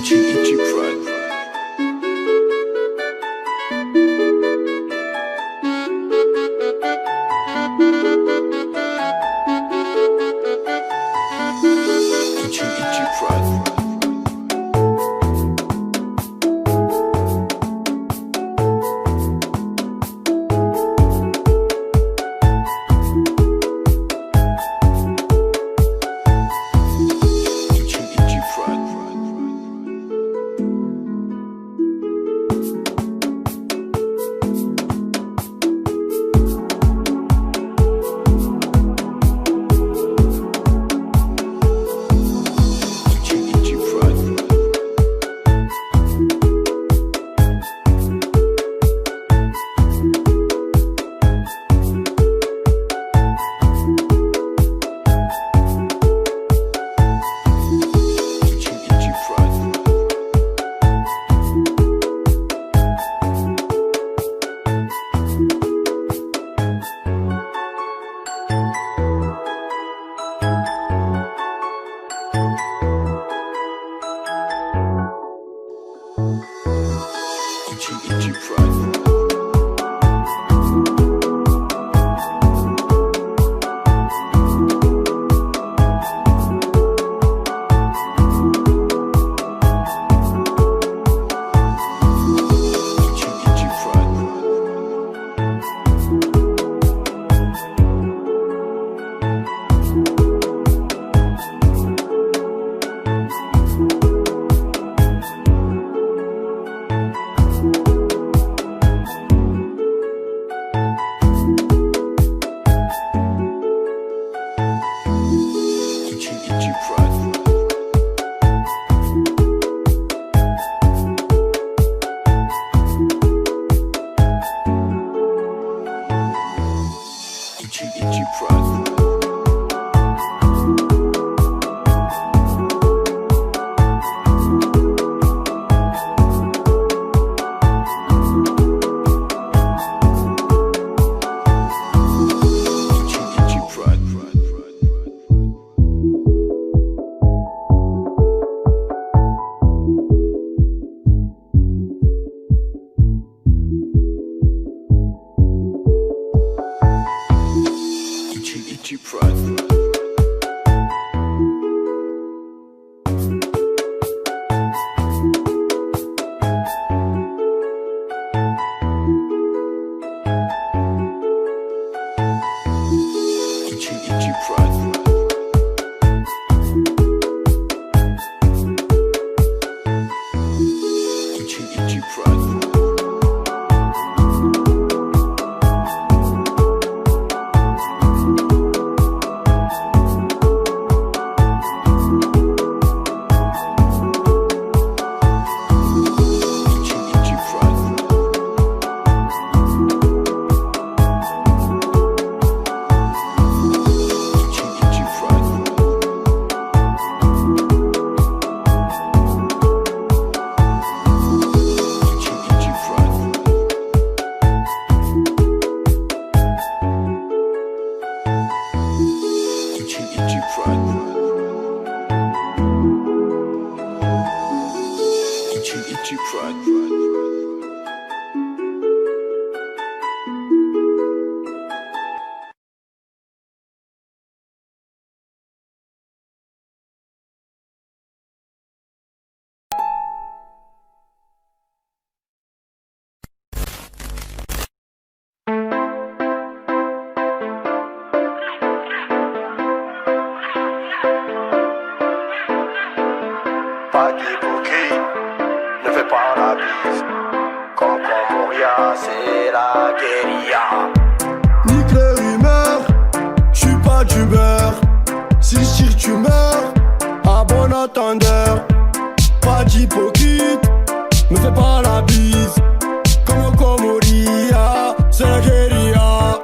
GEG Prod. GEG Prod. GEG Prod. GEG Prod. GEG Prod. GEG Prod. GEG Prod. GEG Prod. GEG Prod. Pas d'hypocrite, ne fais pas la bise. Comme Moria, c'est la guérilla. Nique les rumeurs, j'suis pas du beurre. Si je tire, tu meurs, à bon entendeur. Pas d'hypocrite, ne fais pas la bise. Comme Moria, c'est la guérilla.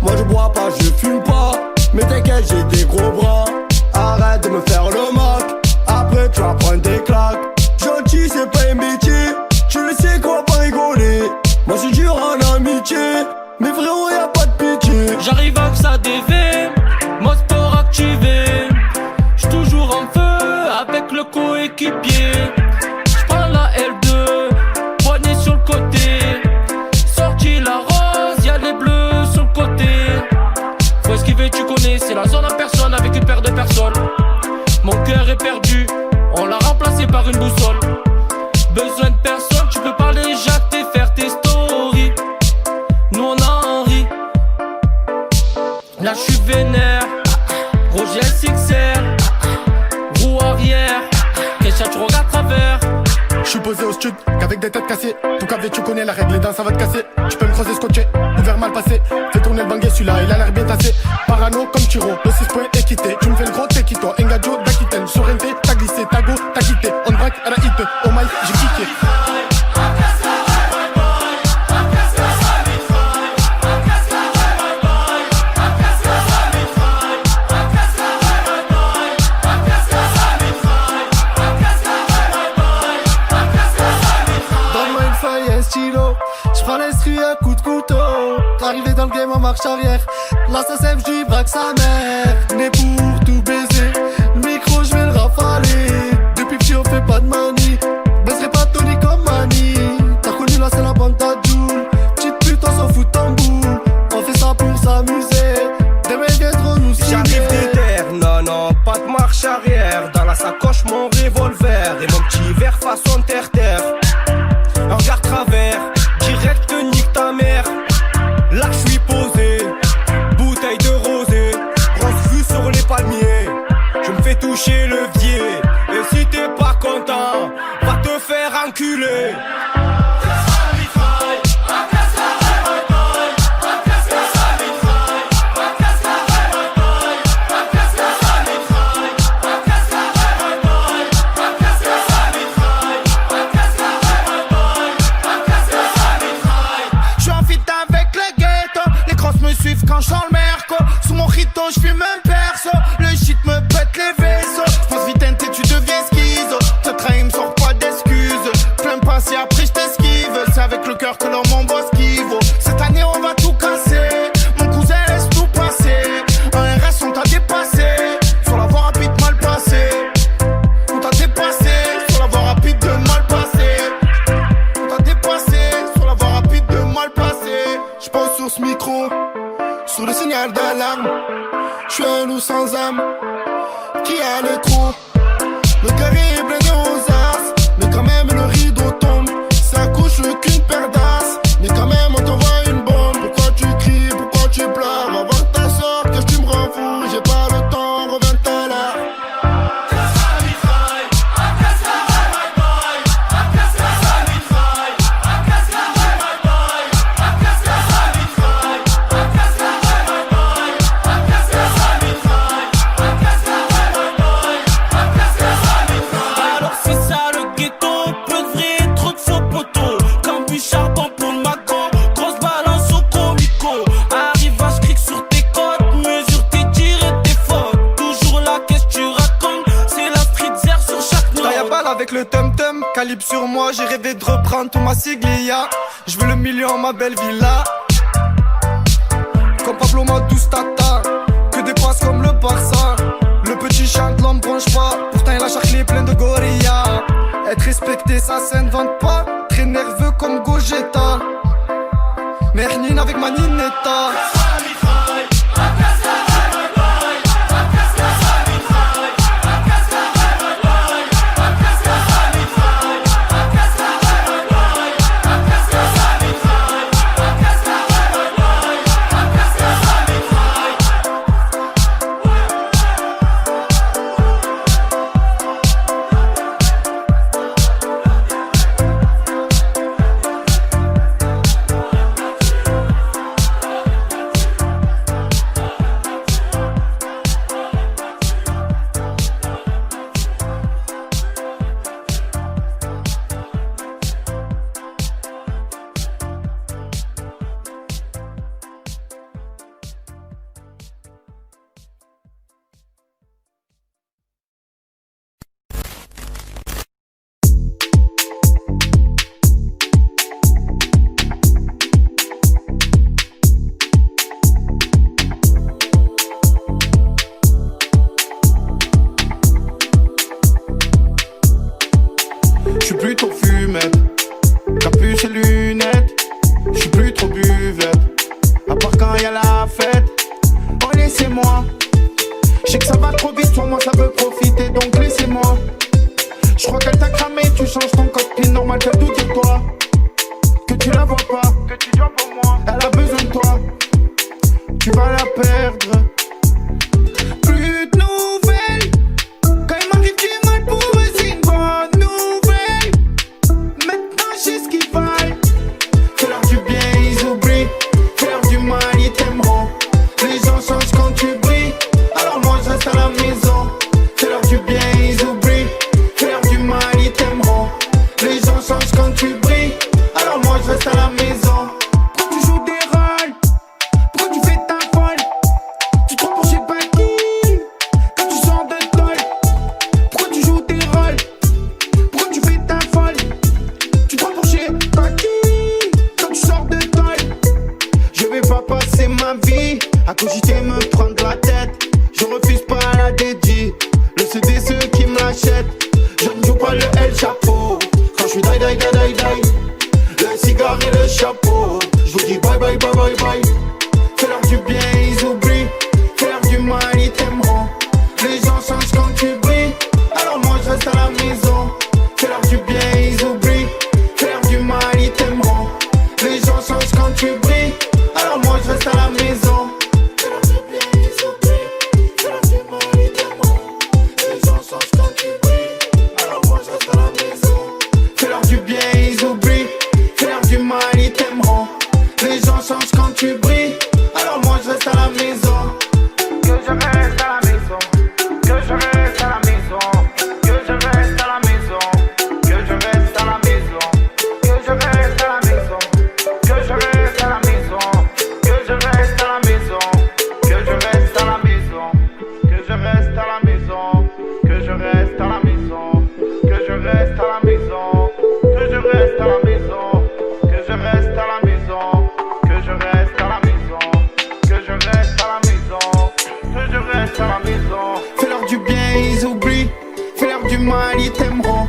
Moi je bois pas, je fume pas, mais t'inquiète, j'ai des gros bras. Arrête de me faire le mock. Après tu vas prendre des claques. Gentil c'est pas un métier. Tu le sais qu'on va pas rigoler. Moi je suis dur en amitié. Mais frérot y'a pas de pitié. J'arrive à que ça dévie, mon sport activé. J'suis toujours en feu avec le coéquipier. c'est la zone en personne avec une paire de personnes. Mon cœur est perdu, on l'a remplacé par une boussole. Besoin de personne, tu peux parler, jacter, faire tes stories. Nous on en rit. Là je suis vénère, Roger SXR, roue arrière, Kesha tu regardes à travers. Je suis posé au stud, qu'avec des têtes cassées. Tout cavé, tu connais la règle, les dents ça va te casser. Tu peux me creuser scotché, ouvert mal passé. Fais tourner le banguet, celui-là, il a l'air bien tassé. Parano comme Tiro, le 6 points équité. Tu me fais le gros, t'es quito, Engadio d'Aquitaine. Sorrente, t'as glissé, t'as go, t'as quitté. On braque à la hit, oh my, j'ai kické. J'prends l'instru à coup de couteau. Arrivé dans le game en marche arrière. L'assassin j'dis braque sa mère. Né pour tout baiser. Le micro j'vais le rafaler. Depuis petit on fait pas de manie. Baiserai pas Tony comme Mani. T'as connu là c'est la bande d'Adjoul. Petite pute on s'en fout en boule. On fait ça pour s'amuser. Demain viendront nous signer. J'arrive des terres, non non, pas de marche arrière. Dans la sacoche mon revolver. Et mon petit verre façon terre-terre. Un regard travers, direct nique ta mère. Là je suis posé, bouteille de rosé, grosse vue sur les palmiers. Je me fais toucher le levier. Et si t'es pas content, va te faire enculer. Quand je sens le merco, sous mon rito j'fume un perso. Le shit me pète les vaisseaux. J'pense vite et tu deviens schizo. Te trahis me sort pas d'excuses. Plein passé après j't'esquive. C'est avec le cœur que l'homme mon boss qui vaut. Cette année on va tout casser. Mon cousin laisse tout passer. Un RS on t'a dépassé. Sur la voie rapide mal passé. On t'a dépassé. Sur la voie rapide de mal passé. On t'a dépassé. Sur la voie rapide de mal passé. J'pose sur ce micro. Sous le signal d'alarme, j'suis un loup sans âme qui a le trou. Le cœur est blindé aux as, mais quand même le rideau tombe. Ça couche qu'une paire d'as, mais quand même on t'envoie une bombe. Pourquoi tu cries, pourquoi tu pleures? Va voir ta soeur, que tu me rends fou. J'ai pas le temps, reviens tout à l'heure. Avec le tum-tum, calibre sur moi, j'ai rêvé de reprendre tout ma siglia. Je veux le million, ma belle villa. Comme Pablo Madustata, que des passes comme le Barça. Le petit chante, l'homme bronche pas, pourtant il a charclé plein de gorilla. Être respecté, ça s'invente pas, très nerveux comme Gogeta. Mernine avec ma ninetta. J'suis plutôt fumette, capuche et lunettes. J'suis plus trop buvette, à part quand y'a la fête. Oh laissez-moi Je sais que ça va trop vite, sur moi ça veut profiter, donc laissez-moi. Je crois qu'elle t'a cramé, tu changes ton code PIN, normal qu'elle doute de toi. Que tu la vois pas, que tu dois pour moi. Elle a besoin de toi, tu vas la perdre. Plus de nouvelles, quand il m'arrive du mal pour eux c'est une bonne nouvelle. Maintenant j'ai ce qu'ils valent. Fais-leur du bien, ils oublient. Fais-leur du mal, ils t'aimeront. Les gens changent quand tu brilles, alors moi je reste à la maison. Fais-leur du bien, ils oublient. Fais-leur du mal, ils t'aimeront. Les gens changent quand tu brilles, alors moi je reste à la maison. Pourquoi tu joues des rôles? Pourquoi tu fais ta folle? Tu te prends pour je sais pas qui quand tu sors de tôle. Pourquoi tu joues des rôles? Pourquoi tu fais ta folle? Tu te prends pour je sais pas qui quand tu sors de tôle. Je vais pas passer ma vie à cogiter me prendre la tête. Je refuse pas la dédie. Le CD ceux qui me l'achètent. Je ne joue pas le El Chapeau quand je suis die die die die die. Le cigare et le chapeau. Je vous dis bye bye bye bye bye. Fais-leur du bien, ils oublient. Fais-leur du mal, ils t'aimeront. Les gens changent quand tu brilles, alors moi je reste à la maison. Fais-leur du bien, ils oublient. Fais-leur du mal, ils t'aimeront. Les gens changent quand tu brilles, alors moi je reste à la maison. Fais-leur du bien, ils oublient. Fais-leur du mal, ils t'aimeront. Les gens changent quand tu brilles, alors moi je reste à la maison. Fais-leur du bien, ils oublient. Fais-leur du mal, ils t'aimeront. Les gens changent quand tu brilles, alors moi je reste à la maison. Que je reste à la maison. Que je reste à la maison. Que je reste à la maison. Que je reste à la maison. Que je reste à la maison. Que je reste à la maison. Que je reste à la maison. Que je reste à la maison. Que je reste à la maison. Que je reste à la maison. Que je reste à la maison. Que je reste à la maison. Que je reste à la maison. Que je reste à la maison. Que je reste à la maison. Que je reste à la maison. Fais-leur du bien, ils oublient. Fais-leur du mal, ils t'aimeront.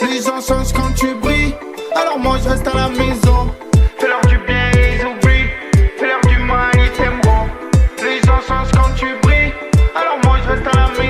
Les gens changent quand tu brilles, alors moi je reste à la maison. Fais-leur du bien, ils oublient. Fais-leur du mal, ils t'aimeront. Les gens changent quand tu brilles, alors moi je reste à la maison.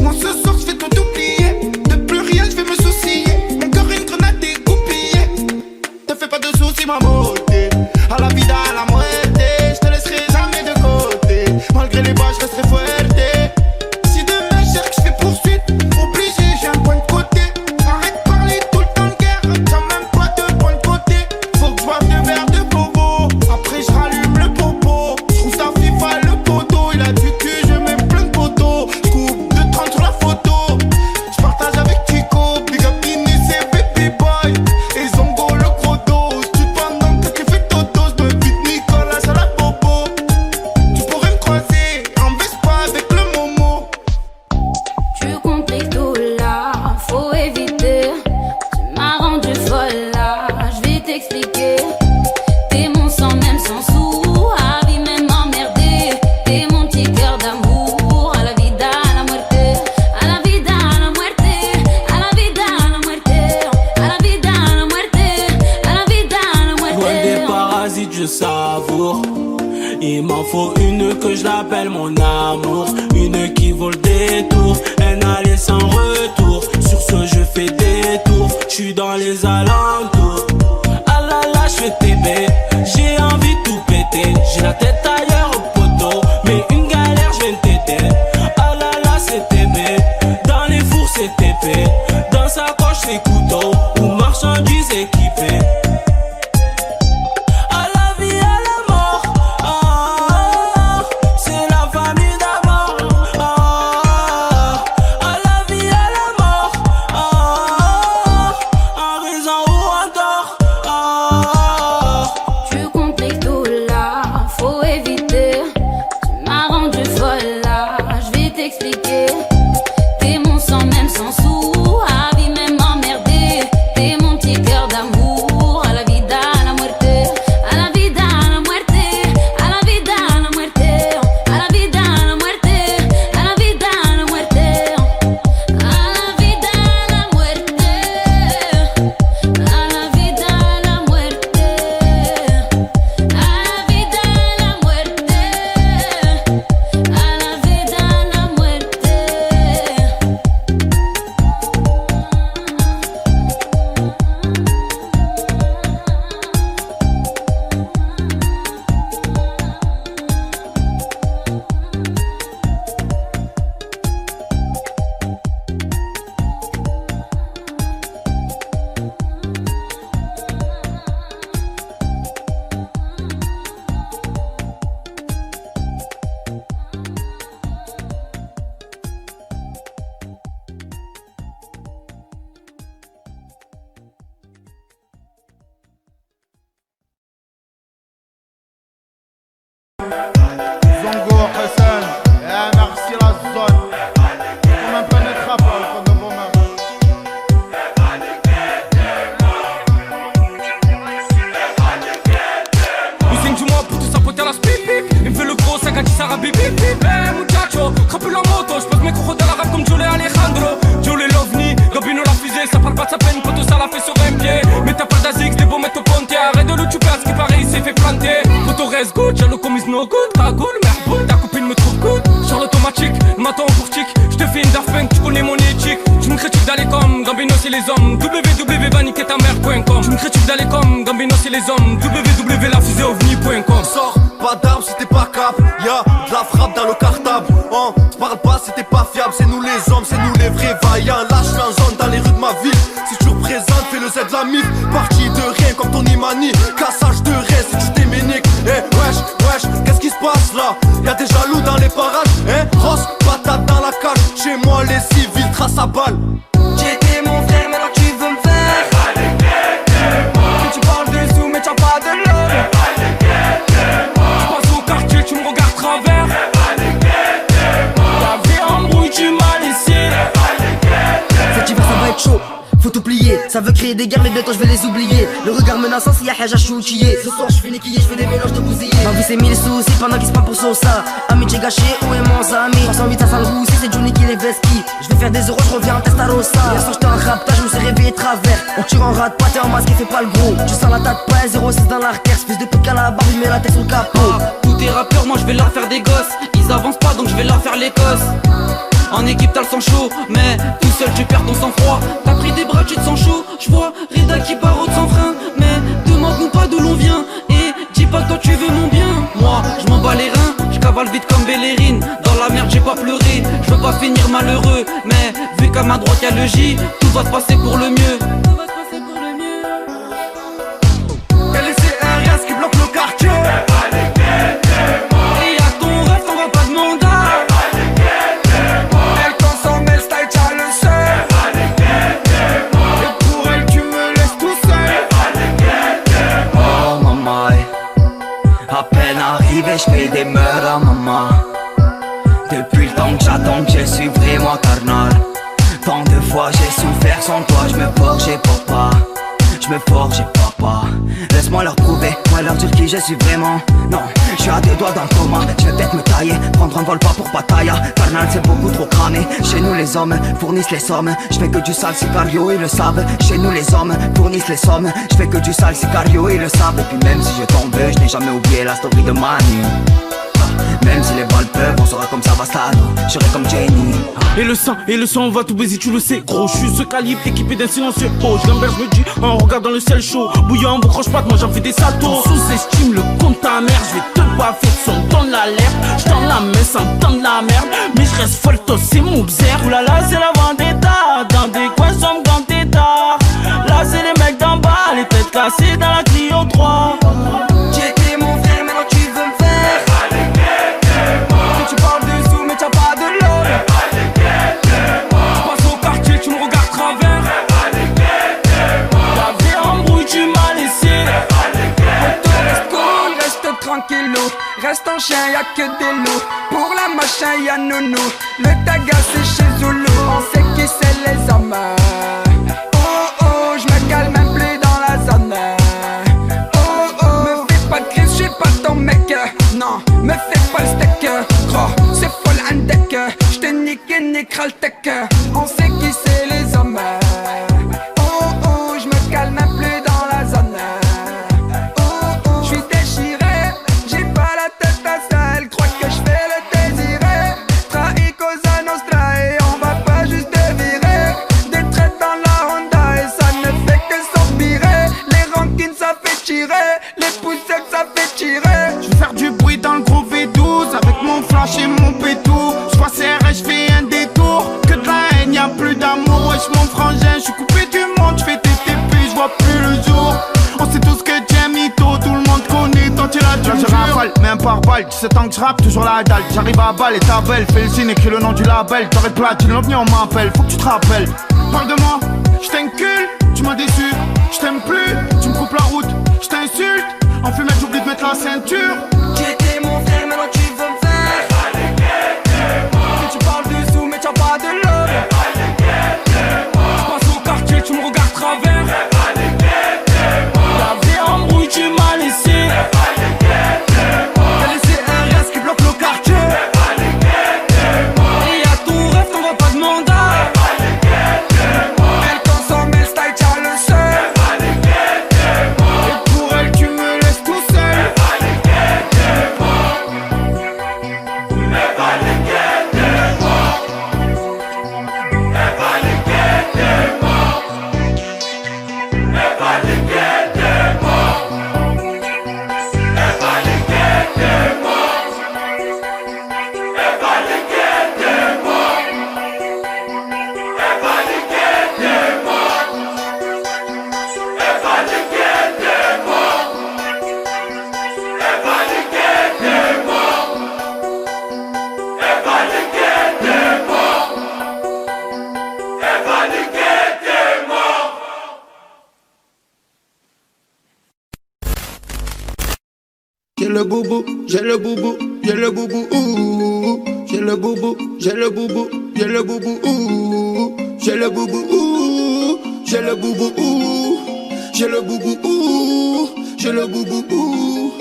Moi ce soir je vais tout oublier. De plus rien je vais me soucier. Mon cœur est une grenade dégoupillée. Te fais pas de soucis ma beauté. À la vida, à la muerte. Je te laisserai jamais de côté. Malgré les bas je resterai fuerte. Si demain je cherche je fais poursuite, obligé j'ai un point de côté. Arrête de parler tout le temps de guerre. T'as même pas de point de côté. Faut que je boive deux verres de bobo. Après je rallume le popo. Je trouve ça FIFA le poteau. Il a du cul, je mets plein de poteaux. Je coupe de 30 sur la photo. Je partage avec Chico. Big up Inès et Baby Boy. Et Zongo le gros dos. Tu te penses donc que tu fais toto. Je me vite Nicolas à la bobo. Tu pourrais me croiser en Vespa avec le Momo. Tu compliques tout là, faut éviter. Tu m'as rendu folle là, je vais t'expliquer. T'es mon sang même sans sous, à vie même emmerdé. T'es mon petit cœur d'amour, à la vida, à la muerte. À la vida, à la muerte. À la vida, à la muerte. À la vida, à la muerte. À la vida, à la muerte. Loin des parasites, je savoure. Il m'en faut une que je l'appelle mon amour. Une qui vaut le détour, un aller sans retour. Sur ce je fais des tours, je suis dans les alentours. Ah là là, je fais bébé, j'ai envie de tout péter. J'ai la tête ailleurs au poteau, mais une galère je viens de t'aider. Ah là là, c'est bébé, dans les fours c'est épée. Dans sa poche c'est couteau, ou marchandises équipées. À la vie, à la mort, ah, c'est la famille d'abord. Ah, à la vie, à la mort, ah, en raison ou en tort. Ah, Tu 13 gouttes, j'ai le commis no good. Cagoule, merboule, ta copine me trouve good. Sur l'automatique, m'attends en courtique. J'te fais une Daft Punk, tu connais mon éthique. Tu me critiques d'aller comme Gambino c'est les hommes. www va niquer ta mère.com. Tu me critiques d'aller comme Gambino c'est les hommes. www.lafuséovni.com. Sors pas d'armes si t'es pas cap. Y'a de la frappe dans le cartable. On te parle pas si t'es pas fiable. C'est nous les hommes, c'est nous les vrais vaillants. Là j'suis en zone dans les rues de ma ville. Si tu représentes, fais le Z de la mif. Parti de rien comme Tony Mani. Cassage de rêve si tu t'éméniques. Eh wesh, qu'est-ce qui se passe là? Y'a des jaloux dans les parages. Eh Ross, patate dans la cage. Chez moi les civils tracent à balle. J'étais mon frère, maintenant tu veux me faire. Que tu parles de sous, mais t'as pas de l'homme. Tu passes au quartier, tu me regardes travers. Ta vie embrouille, tu m'as laissé. Cet hiver ça va être chaud, faut tout plier. Ça veut créer des guerres mais bientôt je vais les oublier. Le regard menaçant s'il y a Haja je suis outillé. Ce soir je suis niquillé, je fais des mélanges de bousillés. Ma vie c'est mille soucis pendant qu'ils se parlent pour Sosa. Ami j'ai gâché, où est mon ami? 308 ça sale roussi, c'est Johnny qui les vesquille. Je vais faire des euros, je reviens en Testarossa. Hier soir j'étais en raptage, je me suis réveillé travers. On tire en rate, pas t'es en masque et fais pas le gros. Tu sens la tête pas 06 dans l'artère. Fils de pute qu'à la barre, il met la tête sur le capot. Tous tes rappeurs, moi je vais leur faire des gosses. Ils avancent pas donc je vais leur faire l'Écosse. En équipe t'as le sang chaud, mais tout seul tu perds ton sang-froid. T'as pris des bras, tu te sens chaud. J'vois Rida qui barre sans frein. Mais demande-nous pas d'où l'on vient. Et dis pas que toi tu veux mon bien. Moi je m'en bats les reins, je cavale vite comme Bellerine. Dans la merde j'ai pas pleuré, je veux pas finir malheureux. Mais vu qu'à ma droite y'a le J, tout va se passer pour le mieux. Tout va se passer pour le mieux. LCRS qui bloque le quartier. Et y'a ton rêve, t'en vas pas de mandat. Elle consomme, elle style, t'as le seul. Et pour elle tu me laisses tout seul. Oh maman, à peine arrivé je fais des meurs à maman. Depuis le temps que j'attends que je suis vraiment carnal. Tant de fois j'ai souffert sans toi, je me forgeais papa. Je me forgeais papa. Laisse-moi leur prouver, moi leur dire qui je suis vraiment. Non, je suis à deux doigts dans le coma. Je vais peut-être me tailler, prendre un vol pas pour Pattaya. Carnal c'est beaucoup trop cramé. Chez nous les hommes fournissent les sommes. Je fais que du sale sicario, ils le savent. Chez nous les hommes fournissent les sommes. Je fais que du sale sicario, ils le savent. Et puis même si je tombe, je n'ai jamais oublié la story de Manu. Même si les balles peuvent, on sera comme Savastano. Je serai comme Jenny. Et le sang, on va tout baiser, tu le sais, gros. Je suis ce calibre équipé d'un silencieux. Oh, je l'embête, je me dis, en regardant le ciel chaud. Bouillant, vous croche pas, moi j'en fais des saltos. Sous-estime le compte ta mère, je vais te baffer de son ton de l'alerte. J'tends la main sans temps de la merde. Mais je reste folto, c'est mon bzer. Oulala, c'est la vendetta. Dans des coins sombres, quand t'es tard. Là, c'est les mecs d'en bas, les têtes cassées dans la Clio 3. J'étais mon frère, maintenant tu veux me faire. Que tu parles de sous, mais t'as pas de l'homme. Tu passes au quartier, tu me regardes travers. Ta vie embrouille, tu m'as laissé. Reste cool, reste tranquillou. Reste en chien, y'a que des loups. Pour la machin, y'a Nounou. Le taga c'est chez Zoulou. On sait qui c'est les hommes. Oh oh, j'me calme même plus dans la zone. Oh oh, me fais pas de crise, j'suis pas ton mec. Non, me fais pas le steak. Gros, c'est full handek. J'te nique et niquera le tech. On sait qui c'est les hommes. Oh oh, j'me calme même plus dans la zone. Oh oh, j'suis déchiré. J'ai pas la tête à ça. Elle croit que j'fais le désiré. Trahi cosa nostra et on va pas juste virer. Des traits dans la Honda et ça ne fait que s'empirer. Les rankines ça fait tirer. Les poussettes ça fait tirer. Je vais faire du bruit dans le gros V12 avec mon flash et mon pétou. Je passe et je fais un détour. Que de la haine, y'a plus d'amour. Wesh mon frangin, je suis coupé du monde. Je fais TTP, je vois plus le jour. On sait tous que tu es mytho, tout le monde connaît. Toi tu l'as du je rafale, même par balle. 17 ans que je rappe, toujours la dalle. J'arrive à balle et ta belle. Fais le signe, écris le nom du label. T'aurais platine, l'ovni on m'appelle. Faut que tu te rappelles. Parle de moi, je t'encule, tu m'as déçu. Je t'aime plus, tu me coupes la route. Je t'insulte, en fumette j'oublie de mettre la ceinture. J'étais mon frère, maintenant tu veux me faire. Que tu parles de sous, mais t'as pas de l'homme. Tu passes au quartier, tu me regardes travers. Ta vie embrouille, tu m'as laissé. LCRS qui bloque le quartier. Et y'a ton rêve, t'en vas pas de mandat. Elle consomme, elle style, t'as le seul. Et pour elle tu me laisses tout seul. J'ai le boubou, j'ai le boubou, j'ai le boubou, ouh. J'ai le boubou, j'ai le boubou, j'ai le boubou, ouh. J'ai le boubou, ouh. J'ai le boubou, ouh. J'ai le boubou, ouh. J'ai le boubou, ouh.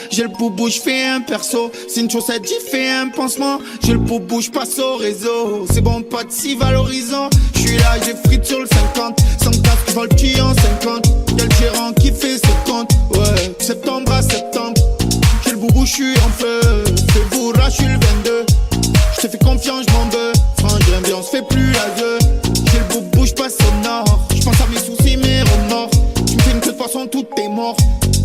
J'ai le boubou, j'fais un perso. C'est une chaussette, j'y fais un pansement. J'ai le boubou, j'passe au réseau. C'est bon, pas de si valorisant. J'suis là, j'ai frite sur le 50. Sans casque, j'vends le petit en 50. Y'a le gérant qui fait ses comptes. Ouais, septembre à septembre. J'ai le boubou, j'suis en feu. Fais bourra, j'suis le 22. J'te fais confiance, j'm'en veux. Frangin, bien, on se fait plus la gueule. J'ai le boubou, j'passe au nord. J'pense à mes soucis, mes remords. Tu me fais une queue de façon, tout est mort.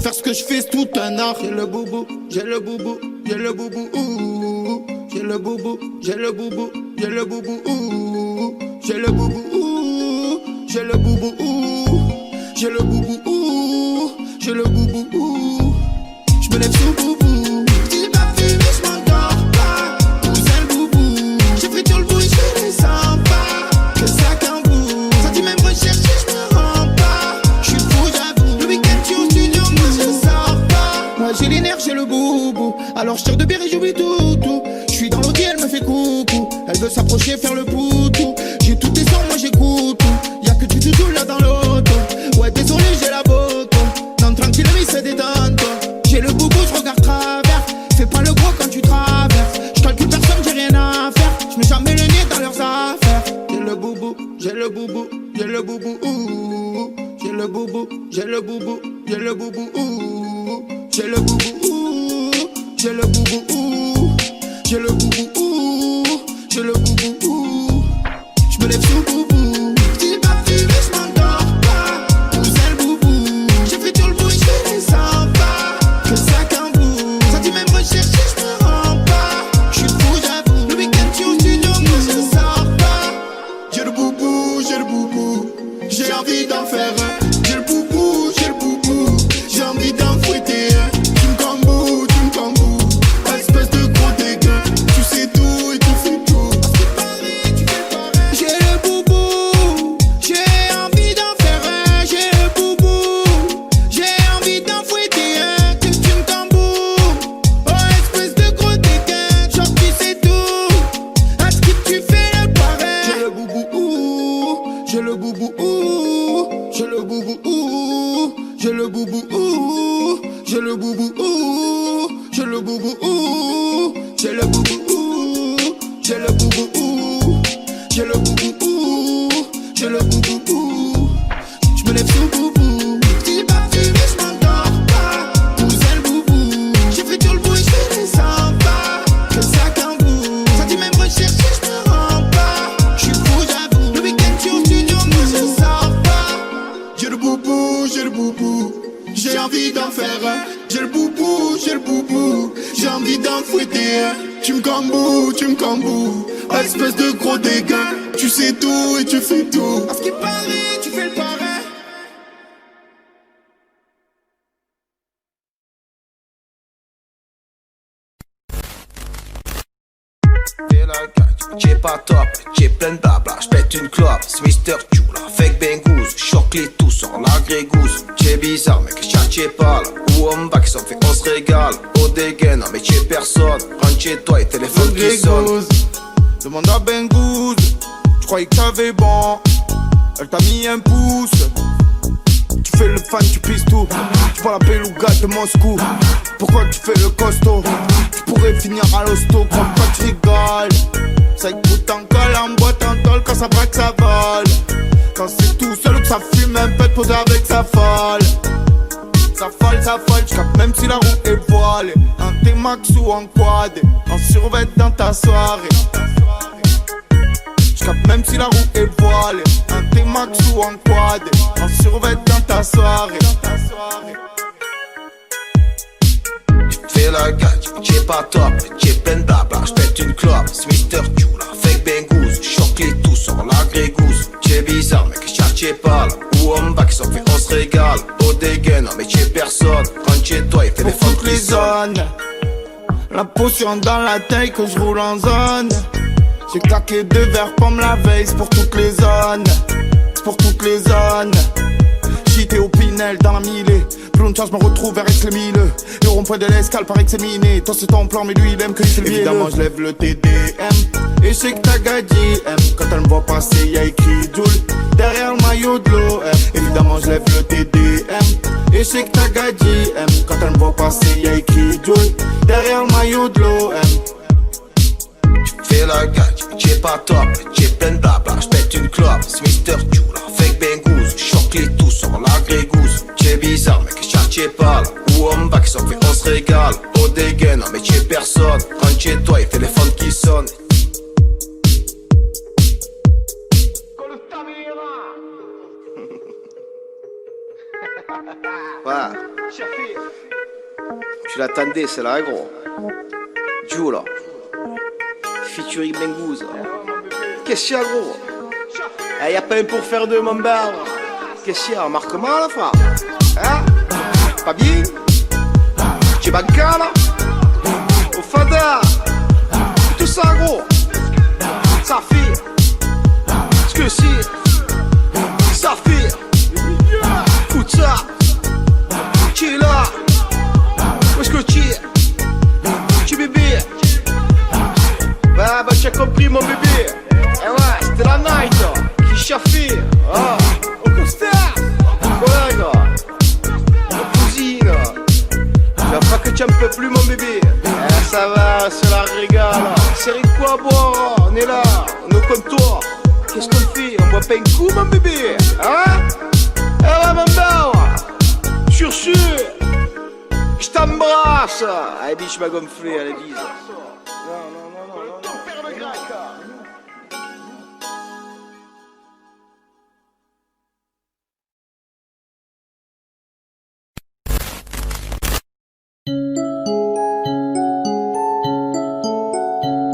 Faire ce que je fais, c'est tout un art. J'ai le boubou, j'ai le boubou, j'ai le boubou, ouh. J'ai le boubou, j'ai le boubou, j'ai le boubou, ouh. J'ai le boubou, ouh. J'ai le boubou, ouh. J'ai le boubou, ouh. J'ai le boubou, ouh. Je me lève sous boubou. J'ai pas fumé, je m'endors pas. Où c'est le boubou? J'ai pris tout le bout, je fais des sympas. Que ça qu'un bout. Ça dit même rechercher, je me rends pas. Je suis fou, j'avoue. Le week-end, tu au studio, moi je sors pas. Moi j'ai les nerfs, j'ai le boubou. Alors je tire de bière et j'oublie tout. Je suis dans l'audi, elle me fait coucou. Elle veut s'approcher, faire le poutou. J'ai tout des sons, moi j'écoute tout. Y'a que du doudou là dans l'auto. Ouais, désolé, j'ai la boto. Non, tranquille, mais c'est détente. J'ai le boubou, je regarde travers. Fais pas le gros quand tu traverses. Je calcule personne, j'ai rien à faire. Je mets jamais le nez dans leurs affaires. J'ai le boubou, j'ai le boubou, j'ai le boubou, ouh. J'ai le boubou, j'ai le boubou, j'ai le boubou, ouh. J'ai le boubou, ouh. J'ai le boubou, ouh. J'ai le boubou, ouh. J'ai le boubou, ouh. Je me lève sous boubou. J'ai pas fumé, je m'endors pas. Où c'est le boubou? J'ai fait tout le bout, je fais des sympas. Que ça qu'un bout. Ça dit même rechercher, je me rends pas. Je suis fou, j'avoue. Le week-end, tu au studio, moi je sors pas. J'ai le boubou, j'ai le boubou. J'ai envie d'en faire un. J'ai le boubou, j'ai le boubou. J'ai envie d'en fouetter un. Tu me camboues, espèce de gros dégueu. Tu sais tout et tu fais tout. J'ai le boubou, j'ai envie d'en faire un. J'ai le boubou, j'ai envie d'en fouetter un. Que tu me camboues, oh espèce de gros dégueu. Genre tu sais tout, à ce que tu fais le pareil. J'ai le boubou, ouh. J'ai le boubou, ouh. J'ai le boubou, ouh. J'ai le boubou, ouh. J'ai le boubou, ouh. J'ai le boubou, ouh. J'ai le boubou, ouh. J'ai le boubou, ouh. J'ai le boubou, ouh. J'ai le boubou, ouh. Je me lève sous boubou. J'ai pas fumé, je m'endors pas. Où c'est le boubou? J'ai fait tout le bout, je fais des sympas. Que ça qu'un bout. Ça dit même rechercher, je me rends pas. Je suis fou, j'avoue. Le week-end, tu au studio, moi je sors pas. J'ai le boubou, j'ai le boubou. J'ai envie d'en faire un. J'ai le boubou, j'ai le boubou. J'ai envie d'en fouetter un. Tu me camboues, espèce de gros dégueu. Tu sais tout et tu fais tout. À ce qui paraît, tu fais le pareil. J'ai pas top, j'ai plein de blabla, j'pète une clope, c'est Mr. Chula, fake bengouze, choque les tous sur la grégouze. J'ai bizarre mec, j'ai pas là, où on va qui s'en fait, on se régale. Au dégaine, mais chez personne, rentre chez toi et téléphone qui sonne. Demande à Bengouze, j'croyais que t'avais bon, elle t'a mis un pouce. Tu fais le fan, tu pisses tout. Tu prends la beluga de Moscou. Pourquoi tu fais le costaud? Tu pourrais finir à l'hosto, crois pas que tu rigoles. Ça écoute en colle, en boîte, en tôle, quand ça braque, ça vole. Quand c'est tout seul ou que ça fume, un peu de poser avec sa folle. Ça folle, j'capte même si la roue est voilée. En T-Max ou en quad, en survêt dans ta soirée. J'capte même si la roue est voilée. En T-Max ou en quad, en survêt dans ta soirée. Fais la gadge, j'ai pas top, j'ai plein de blabla, j'pète une clope, c'est Mr. Chula, fake bengouze, choque les tous sur la grégouze. J'ai bizarre mec, j'ai pas là, où on va qui s'en fait, on se régale. Au dégaine, mais chez personne, rentre chez toi et téléphone qui sonne. La potion dans la taille que je roule en zone. J'ai claqué 2 verres pomme la veille, c'est pour toutes les zones. C'est pour toutes les zones. J'étais au Pinel dans la Millet, Volontaire, je me retrouve vers Aix-les-Mille. Le rond-point de l'escale paraît que c'est miné. Toi c'est ton plan, mais lui il aime que je le évidemment, je lève le TDM. Et je sais que ta gadji aime. Quand elle me voit passer, y'a écrit Joule derrière le maillot de l'OM. Évidemment, je lève le TDM. Et je sais que ta gadji aime. Quand elle me voit passer, y'a écrit Joule derrière le maillot de l'OM. Fais la gadji, t'es pas top, t'es plein de blabla. J'pète une clope, c'est Mr. Jula. Fake Bengouz, choque les tous sur la grégouze. T'es bizarre, mec, t'es pas là. Où on va qui s'en fait, on se régale. Au dégaine, non mais t'es personne. Rentre chez toi, il fait les phones qui sonnent. Ouais. Tu l'attendais, c'est là, gros. Jula. Featuring Bengouz. Qu'est-ce qu'il y a, gros? Eh, y'a pas un pour faire deux, mon berne. Qu'est-ce qu'il y a? Remarquement, là, frère? Hein? Pas bien? Tu es bancal, là? Au fada. Tout ça, gros. Ça fait. Ce que c'est. Ça fait. Écoute ça. Tu es là. Où est-ce que tu es? Tu bébé. Bah tu as compris mon bébé. Eh ouais, c'était la night qui chaffait. Ah, au costard. Collègue. Ma cousine. Tu vois pas que tu en peux plus mon bébé. Eh ça va, c'est la régale. C'est de quoi boire? On est là, on est au comptoir. Qu'est-ce qu'on fait? On boit pas un coup mon bébé? Hein? Eh ouais mon bébé. Sur ce, je t'embrasse. Allez biche m'a gonflé, allez bise.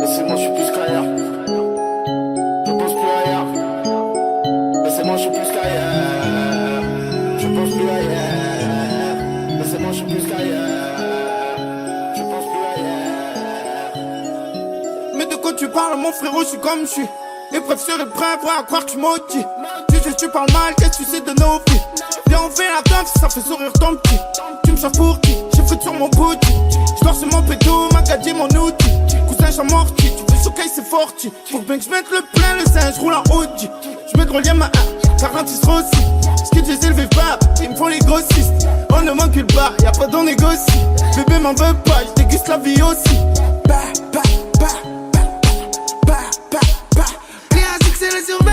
Laissez-moi, je suis plus qu'ailleurs. Je pense plus ailleurs. Laissez-moi, je suis plus qu'ailleurs. Je pense plus ailleurs. Laissez-moi, je suis plus qu'ailleurs. Je pense plus ailleurs. Mais de quoi tu parles, mon frérot, je suis comme je suis. Les professeurs est prêt à croire que je maudis. Tu parles mal, qu'est-ce que tu sais de nos vies? Viens, on fait la danse, ça fait sourire ton petit. Tu me chauffe pour qui? J'ai frites sur mon bouti. Je dors sur mon pédo, ma gadget, mon outil. Cousin, j'en morti, tu veux soucaille, c'est forti. Faut bien que je mette le plein, le sein, je roule en Audi. Je mets de relier ma 46 Rossi. Ce que j'ai élevé pas, ils me font les grossistes. On ne manque pas, y'a pas d'on négocie. Bébé m'en veut pas, je déguste la vie aussi. Bah, bah, bah, bah, bah, bah, bah. Classique, c'est le survêt.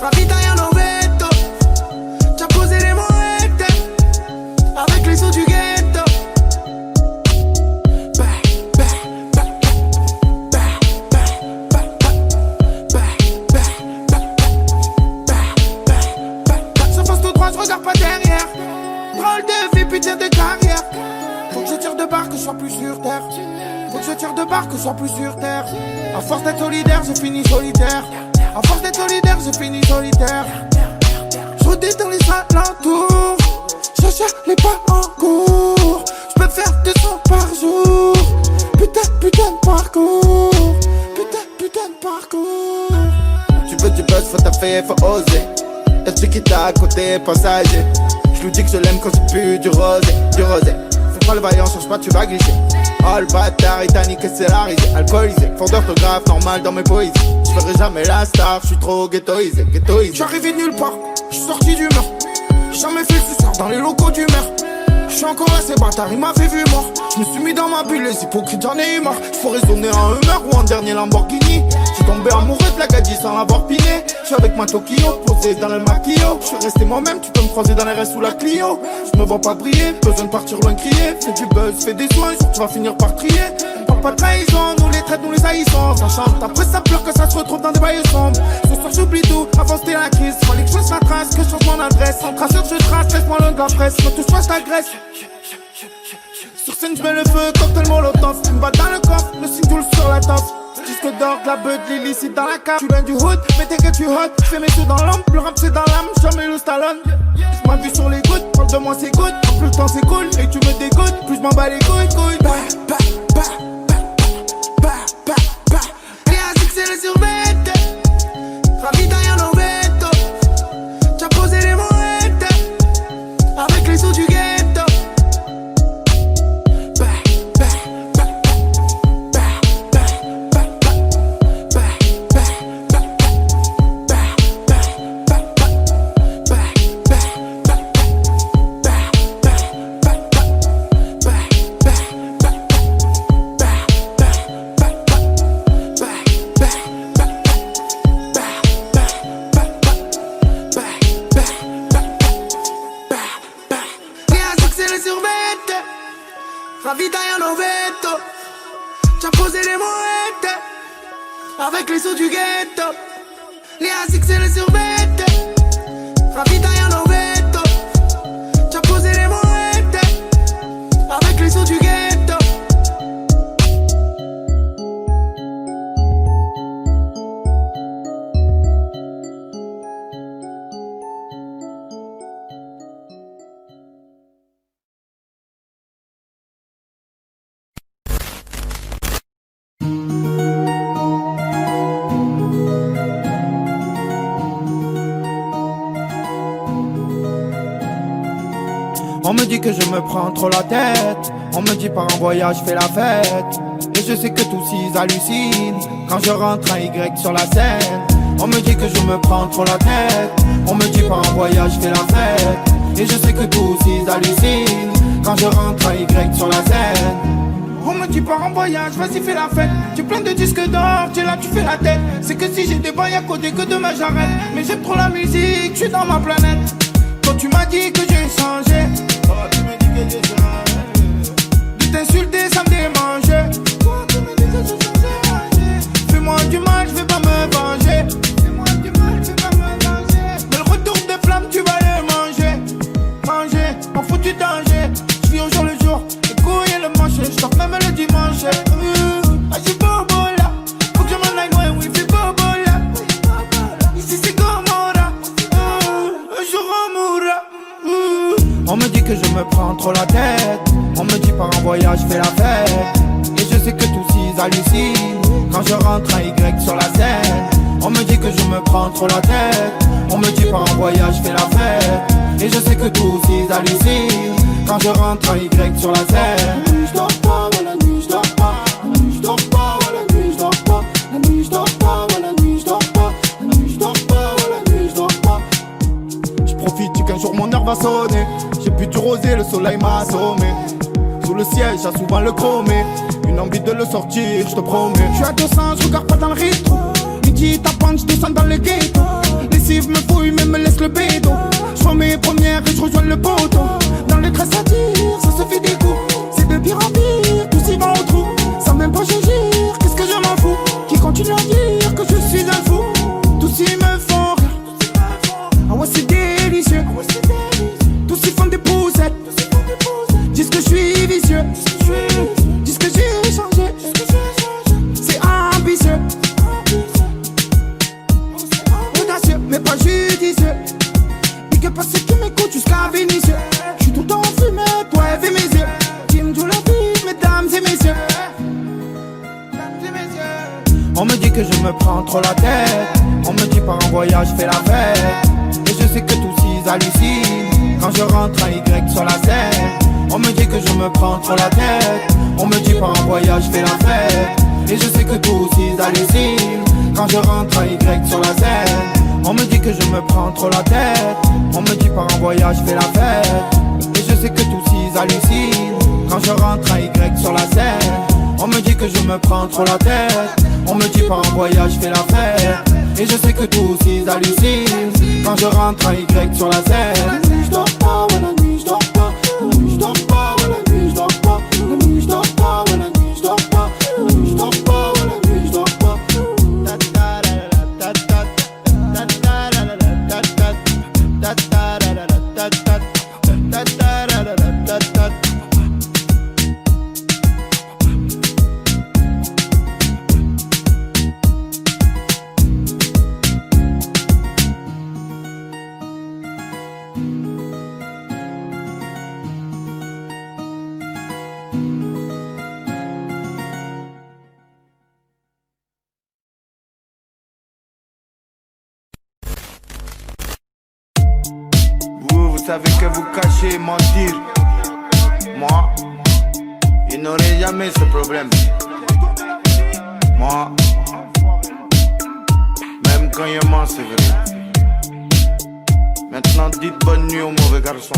Ravi derrière nos veto. T'as posé les moettes avec les sous du ghetto. Bah, bah, bah, bah, bah, bah, bah, bah, bah, bah. Je fonce tout droit, je regarde pas derrière. Drôle de vie, putain de carrière. Faut que je tire de barre, que je sois plus sur terre. Faut que je tire de barre, que je sois plus sur terre. À force d'être solidaire, j'ai fini solitaire. À force d'être solidaire, j'ai fini solitaire. Je redis dans les alentours. Je cherche les pas en cours. Je peux faire 200 par jour. Putain de parcours. Putain de parcours. Tu veux, faut taffer, faut oser. Y'a celui qui t'a à côté, passager. Je lui dis que je l'aime quand c'est plus du rosé. Fais pas le vaillant, cherche pas, tu vas glisser. Oh le bâtard, il t'a niqué, c'est la risée. Alcoolisé, fort d'orthographe, normal dans mes poésies. Je ferai jamais la star, je suis trop ghettoisé. J'suis arrivé nulle part, j'suis sorti du mur. J'ai jamais fait ce soir dans les locaux du maire. J'suis encore assez bâtard, il m'avait vu mort. J'me suis mis dans ma bulle, les hypocrites j'en ai eu marre. J'fais résonner un Hummer ou un dernier Lamborghini. J'suis tombé amoureux de la gadji sans l'avoir piné. J'suis avec ma Tokyo, posé dans le maquillot. J'suis resté moi-même, tu peux me croiser dans les restes sous la Clio. J'me vois pas briller, besoin de partir loin crier. Fais du buzz, fais des soins, jour tu vas finir par trier. On parle pas de trahison, nous les traites, nous les haïssons. Ça chante, après ça pleure que ça se retrouve dans des bails sombres. Ce soir j'oublie tout, avant c'était la crise. Fallait que je fasse la trace, que je change mon adresse. Sans traceur je trace, laisse-moi loin de la presse. Quand touche pas je t'agresse. Sur scène je mets le feu, cocktail molotov. Tu me bats dans le coffre, le single sur la toffe. Disque d'or, de la beuh, de l'illicite dans la cave. Tu viens du hood, mais t'inquiète tu hot. Fais mes sous dans l'ombre, le rap c'est dans l'âme. Jamais le Stallone. J'm'as vu sur les gouttes, parle de moi c'est good. Plus le temps c'est cool, et tu me dégoûtes. Plus j'm'en bats les couilles. Bah, bah, bah, bah, bah, bah, bah. Classique c'est le survêt. Ravi derrière nos veto. T'as posé les moettes avec les les sous du ghetto. Ravitaille en ovetto, c'ha posé les moettes avec les sous du ghetto. Les ASICS et les survettes, ravitaille en ovetto, c'ha posé les moettes avec les sous du ghetto. On me dit que je me prends trop la tête. On me dit par un voyage fais la fête. Et je sais que tous ils hallucinent quand je rentre un Y sur la scène. On me dit que je me prends trop la tête. On me dit par un voyage fais la fête. Et je sais que tous ils hallucinent quand je rentre un Y sur la scène. On me dit par un voyage, vas-y fais la fête. Tu plein de disques d'or, tu es là, tu fais la tête. C'est que si j'ai des bails à côté, que demain j'arrête. Mais j'aime trop la musique, je suis dans ma planète. Quand tu m'as dit que j'ai changé, oh, tu me dis que j'ai changé. De t'insulter, ça me démangeait. Toi, tu me dis que j'ai changé. Fais-moi du mal, je vais pas me venger. Fais-moi du mal, je vais pas me venger. Mais le retour des flammes, tu vas les manger. Manger, en foutu danger. Je vis au jour le jour, les couilles et le manche. Je dors même le dimanche. J'ai bobo là, faut que je m'en aille loin, oui, fais bobo là. Ici c'est Gomorrah, un jour on mourra. On me dit que je me prends trop la tête. On me dit par un voyage fais la fête. Et je sais que tous ils hallucinent quand je rentre un Y sur la scène. On me dit que je me prends trop la tête. On me dit par un voyage fais la fête. Et je sais que tous ils hallucinent quand je rentre un Y sur la scène. La nuit je dors pas, ouais, la nuit je dors pas. La nuit je dors pas, ouais, la nuit je dors pas. La nuit je dors pas, ouais, la nuit je dors pas. La nuit je dors pas, ouais, la nuit je dors pas. Je profite qu'un jour mon heure va sonner. J'ai bu du rosé, le soleil m'a assommé. Sous le siège, j'ai souvent le chromé. Une envie de le sortir, je te promets. Je suis à 200, je regarde pas dans le rythme. Midi tapante, je descends dans le ghetto. Les cives me fouillent, mais me laissent le bédo. Je prends mes premières et je rejoins le poteau. Dans les tresses à dire, ça se fait des coups. C'est de pire en pire, tous y vont au trou. Sans même pas gire, qu'est-ce que je m'en fous. Qui continue à dire que je suis un fou. Tous y me font rire. Ah ouais c'est délicieux. Tous y font des poussettes. Disent que je suis vicieux. Disent que j'ai changé. C'est ambitieux. Audacieux mais pas judicieux. Dis que pas ceux qui m'écoutent jusqu'à Vénitieux. J'suis tout le temps fumé, toi et mes yeux. Team de la vie, mesdames et messieurs. On me dit que je me prends trop la tête. On me dit par un voyage fais la fête. Et je sais que tous ils hallucinent quand je rentre un Y sur la scène. On me dit que je me prends trop la tête. On me dit par un voyage fais la fête. Et je sais que tous ils hallucinent quand je rentre un Y sur la scène. On me dit que je me prends trop la tête. On me dit par un voyage fais la fête. Et je sais que tous ils hallucinent quand je rentre un Y sur la scène. On me dit que je me prends trop la tête. On me dit par un voyage fais la fête. Et je sais que tous ils hallucinent quand je rentre un Y sur la scène. La nuit je dors pas, ouais la nuit je dors pas. La nuit je dors pas, ouais la nuit je dors pas. La nuit je dors pas, ouais la nuit je dors pas. La nuit je dors pas, ouais la nuit je dors pas. savez que vous cachez et mentir. Moi, il n'aurait jamais ce problème. Moi, même quand il ment, c'est vrai. Maintenant, dites bonne nuit au mauvais garçon.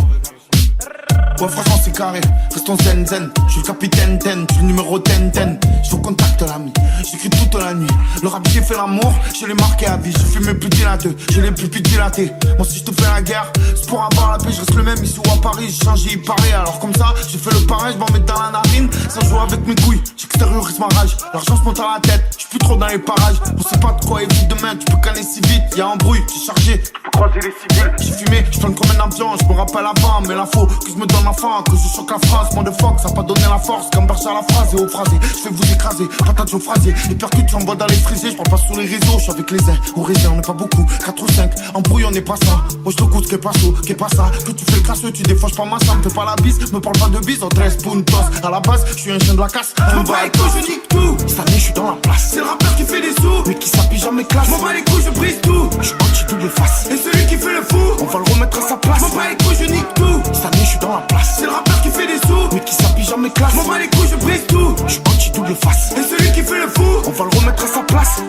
Ouais franchement c'est carré, restons zen zen. Je suis le capitaine Ten, je suis le numéro 10 10. Je vous contacte l'ami, j'écris toute la nuit. Le rap j'ai fait l'amour, je l'ai marqué à vie. J'ai fumé plus dilaté, je l'ai plus dilaté. Moi si je te fais la guerre, c'est pour avoir la paix. Je reste le même ici ou à Paris, j'ai changé, il paraît. Alors comme ça, j'ai fait le pareil, je m'en mets dans la narine. Ça joue avec mes couilles, j'extériorise ma rage. L'argent se monte à la tête, je suis plus trop dans les parages. On sait pas de quoi il vit demain, tu peux canner si vite. Y'a embrouille, j'ai chargé, tu peux croiser les civils. J'ai fumé, je plane comme un avion, je me rappelle avant. Mais l'info que je me donne enfin, que je choque la phrase. Moi de Fox, ça a pas donné la force. Comme Berger à la phrase et au phrasé, je vais vous écraser, patate au phrasé. Les percutes j'envoie dans les frisés, je parle pas sur les réseaux. Je suis avec les uns, au raisin, on n'est pas beaucoup. 4 ou 5, embrouille on n'est pas ça. Moi je te coûte, qu'est pas ça. Que tu fais le crasseux, tu défauches pas ma ça. Me fais pas la bise, me parle pas de bise, on 13 puntos. À la base, je suis un chien de la casse. M'en bats les couilles, je nique tout. Cette année je suis dans la place. C'est le rappeur qui fait des sous, mais qui s'habille jamais classe. M'en bats les couilles, je brise tout. Je suis anti-double face. Et celui qui fait le fou, on va le remettre à sa place. M'en bats les couilles, je nique tout. Cette année je suis dans la place. C'est le rappeur qui fait des sous, mais qui s'habille jamais classe. M'en bats les couilles, je brise tout. Je suis anti-double face. Et celui qui fait le fou, on va le remettre à sa place.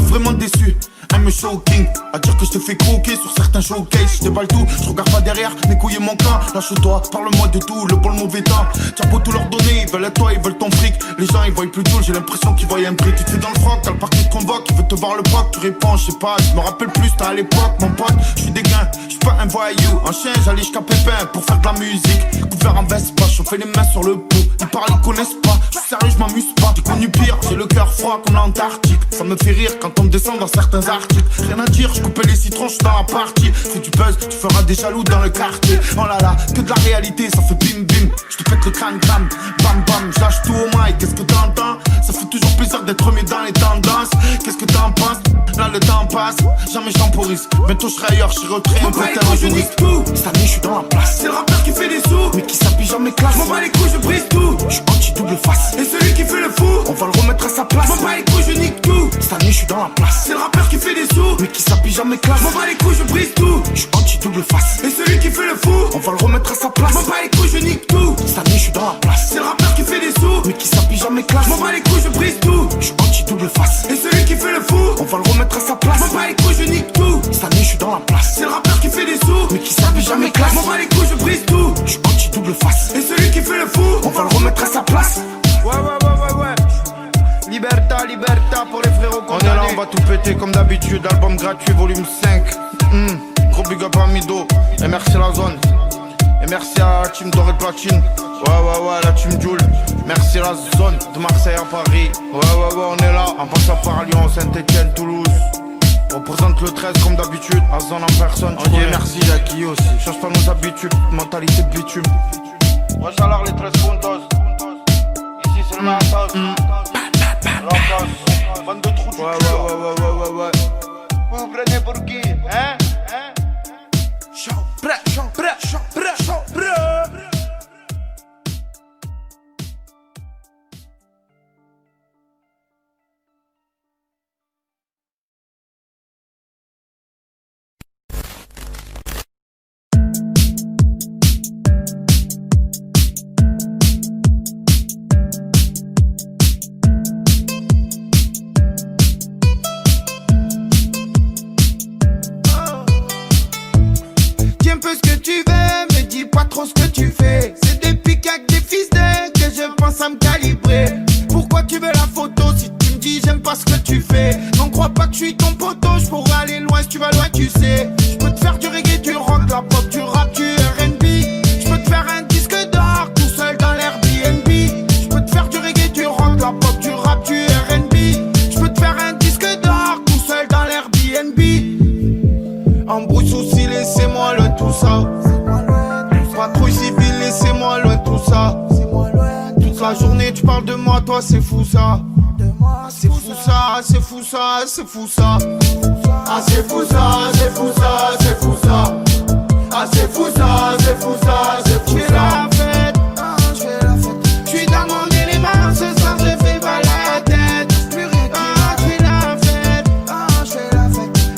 Vraiment déçu, I'm a shocking. À dire que je te fais croquer sur certains showcases. Je déballe tout, je regarde pas derrière, mes couilles et mon camp. Lâche-toi, parle-moi de tout, le bon, le mauvais temps. T'as beau tout leur donner, ils veulent être toi, ils veulent ton fric. Les gens ils voient plus tout, j'ai l'impression qu'ils voient un prix. Tu te fais dans le froc, t'as le parti de convoque, ils veulent te voir le proc. Tu réponds, je sais pas, je me rappelle plus, t'as à l'époque, mon pote. Je suis des gains, je suis pas un voyou. En chien, j'allais jusqu'à Pépin pour faire de la musique. Couvert en veste, pas chauffer les mains sur le pot. Ils parlent, ils connaissent pas, je suis sérieux, je m'amuse pas. J'ai connu pire, j'ai le cœur froid comme l'Antarctique. Ça me fait rire quand on me descend dans certains articles. Rien à dire, je coupais les citrons, je suis dans la partie. Fais du buzz, tu feras des jaloux dans le quartier. Oh là là, que de la réalité, ça fait bim bim. Je te pète le crâne crâne, bam bam, j'lâche tout au mic. Qu'est-ce que t'entends? Ça fait toujours plaisir d'être remis dans les tendances. Qu'est-ce que t'en penses? Là le temps passe, jamais je temporise. Bientôt je serai ailleurs, je serai retrait, un peu je nique tout. Cette année je suis dans la place. C'est le rappeur qui fait des sous, mais qui s'habille jamais classe. M'en bats les couilles, je brise tout. Je suis anti-double face. Et celui qui fait le fou, on va le remettre à sa place. M'en bats les couilles, je nique tout. Cette année je suis dans la place. C'est le rappeur qui fait des sous, mais qui s'habille jamais classe. M'en bats les couilles, je brise tout. Je suis anti-double face. Et celui qui fait le fou, on va le remettre à sa place. M'en bats les couilles, je nique tout. Cette année je suis dans la place. C'est le rappeur qui fait des sous, mais qui s'habille jamais classe. M'en bats les couilles, je brise tout. Je suis anti-double face. Et celui qui fait le fou, on va le remettre à sa place. M'en bats les couilles, je nique tout. Cette année je suis dans la place. C'est le rappeur qui fait des sous, mais qui s'habille jamais classe. M'en bats les couilles, je brise tout. Je suis anti-double face. Et celui qui fait le fou, on va le remettre à sa place. Ouais. Liberta, liberta pour les frérots condamnés. On est là, on va tout péter comme d'habitude. Album gratuit, volume 5. Gros big up à Mido. Et merci la zone. Et merci à la team Doré Platine. Ouais, la team Joule. Merci la zone de Marseille à Paris. Ouais, on est là. En passant par Lyon, Saint-Etienne, Toulouse. On représente le 13 comme d'habitude. À zone en personne. On dit merci Jackie aussi. Change pas nos habitudes. Mentalité de bitume. Ouais, alors les 13 puntos. Ici c'est le matos. Bande de trous du cul. Ouais. Vous vous prenez pour qui? Hein? Prêt. Ce que tu fais, c'est depuis qu'avec des fils de que je pense à me calibrer. Pourquoi tu veux la photo si tu me dis j'aime pas ce que tu fais? Non, crois pas que je suis ton poteau, je pourrais aller loin si tu vas loin, tu sais. Je peux te faire du reggae, du rock, de la pop, du rap, du R&B. Je peux te faire un disque d'or tout seul dans l'Airbnb. Je peux te faire du reggae, du rock, de la pop, du rap, du R&B. Je peux te faire un disque d'or tout seul dans l'Airbnb. Embrouille souci, laissez-moi le tout ça. Patrouille civile, laissez-moi loin de tout ça. Toute la journée tu parles de moi, toi c'est fou ça. C'est fou ça. Ah c'est fou ça. Ah c'est fou ça. Ah c'est fou ça. Tu fais la fête. Je suis dans mon élément, ce soir je fais pas la tête. Je fais la fête.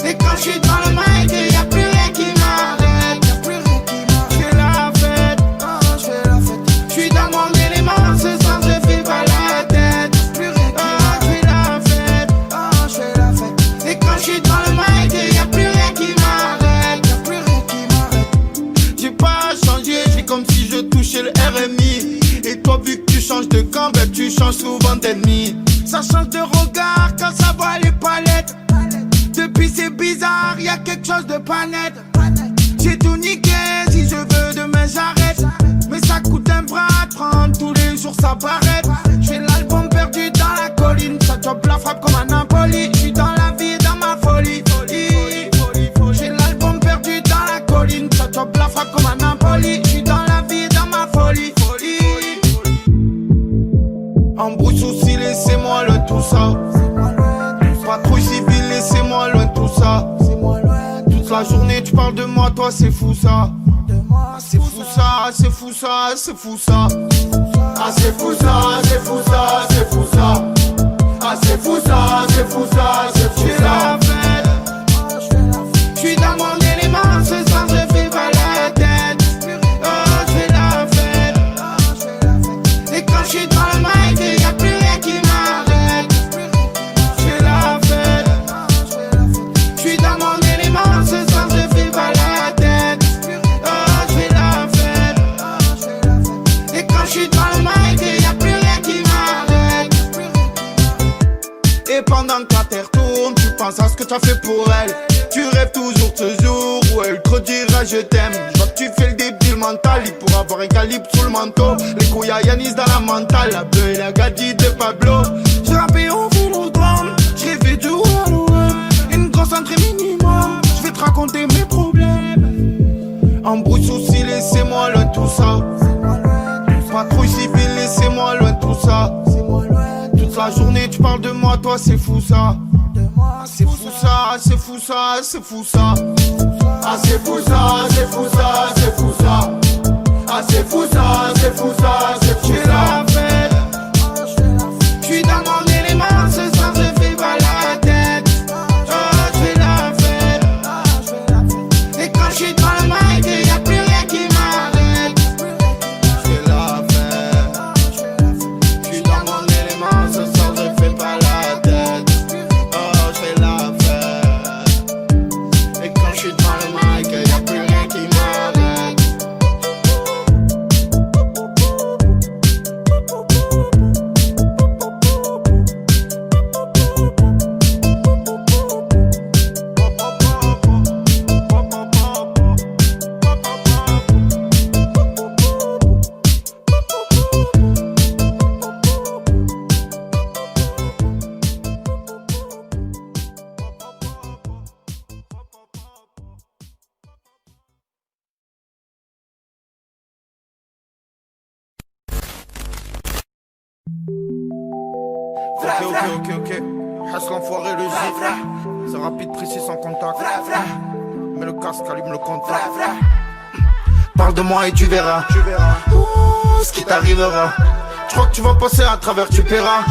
Et quand je suis dans le mic, y'a plus rien qui m'arrête. comme si je touchais le RMI. Et toi vu que tu changes de camp, ben tu changes souvent d'ennemi. Ça change de regard quand ça voit les palettes. Depuis c'est bizarre, y'a quelque chose de pas net. J'ai tout niqué, si je veux demain j'arrête. Mais ça coûte un bras de prendre, tous les jours ça paraît. J'fais l'album perdu dans la colline, ça chope la frappe comme un Napoli. J'suis dans la vie, dans ma folie. J'ai l'album perdu dans la colline, ça chope la frappe comme un Napoli. J'suis dans la vie, dans ma folie. Embrouille, soucis, laissez-moi loin tout ça. Patrouille civile, laissez-moi loin tout ça. Toute la journée tu parles de moi, toi c'est fou ça. C'est fou ça, c'est fou ça, c'est fou ça. Ah c'est fou ça, c'est fou ça, c'est fou ça. Ah c'est fou ça, c'est fou ça, c'est fou ça. J'suis dans mon élément, ce soir je fais pas la tête. Oh j'fais la fête. Et quand j'suis dans le mic, y'a plus rien qui m'arrête. J'fais la fête. J'suis dans mon élément, ce soir je fais pas la tête. Oh j'fais la fête. Et quand j'suis dans le mic, y'a plus rien qui m'arrête. Et pendant que ta terre tourne, tu penses à ce que t'as fait pour elle. Tu rêves toujours de ce jour où elle te dira je t'aime. Je vois que tu fais le débile mental, il pourra avoir un calibre sous le manteau. Les couilles à Yanis dans la mentale, la bleue et la gadie de Pablo. J'ai rappé au vélodrome, j'ai rêvé du Halloween. Une grosse entrée minimum, je vais te raconter mes problèmes. Embrouille, soucis, laissez-moi loin tout ça. Patrouille civile, laissez-moi loin tout ça. Toute la journée tu parles de moi, toi c'est fou ça. C'est fou ça, c'est fou ça, c'est fou ça. Ah c'est fou ça, c'est fou ça, c'est fou ça. Ah c'est fou ça, c'est fou ça, c'est fou ça. J'suis dans mon élément, ce soir je fais pas la tête. Oh j'fais la fête. Et quand j'suis dans le mic, y'a plus rien qui m'arrête. J'fais la fête. J'suis dans mon élément, ce soir je fais pas la tête. Oh j'fais la fête. Et quand j'suis dans le mic, y'a plus rien qui m'arrête. Ok. Hasse l'enfoiré, le gif. C'est rapide, précis, sans contact. Mais le casque allume le contact. Parle de moi et tu verras. Ouh, ce qui t'arrivera. Je crois que tu vas passer à travers, tu paieras.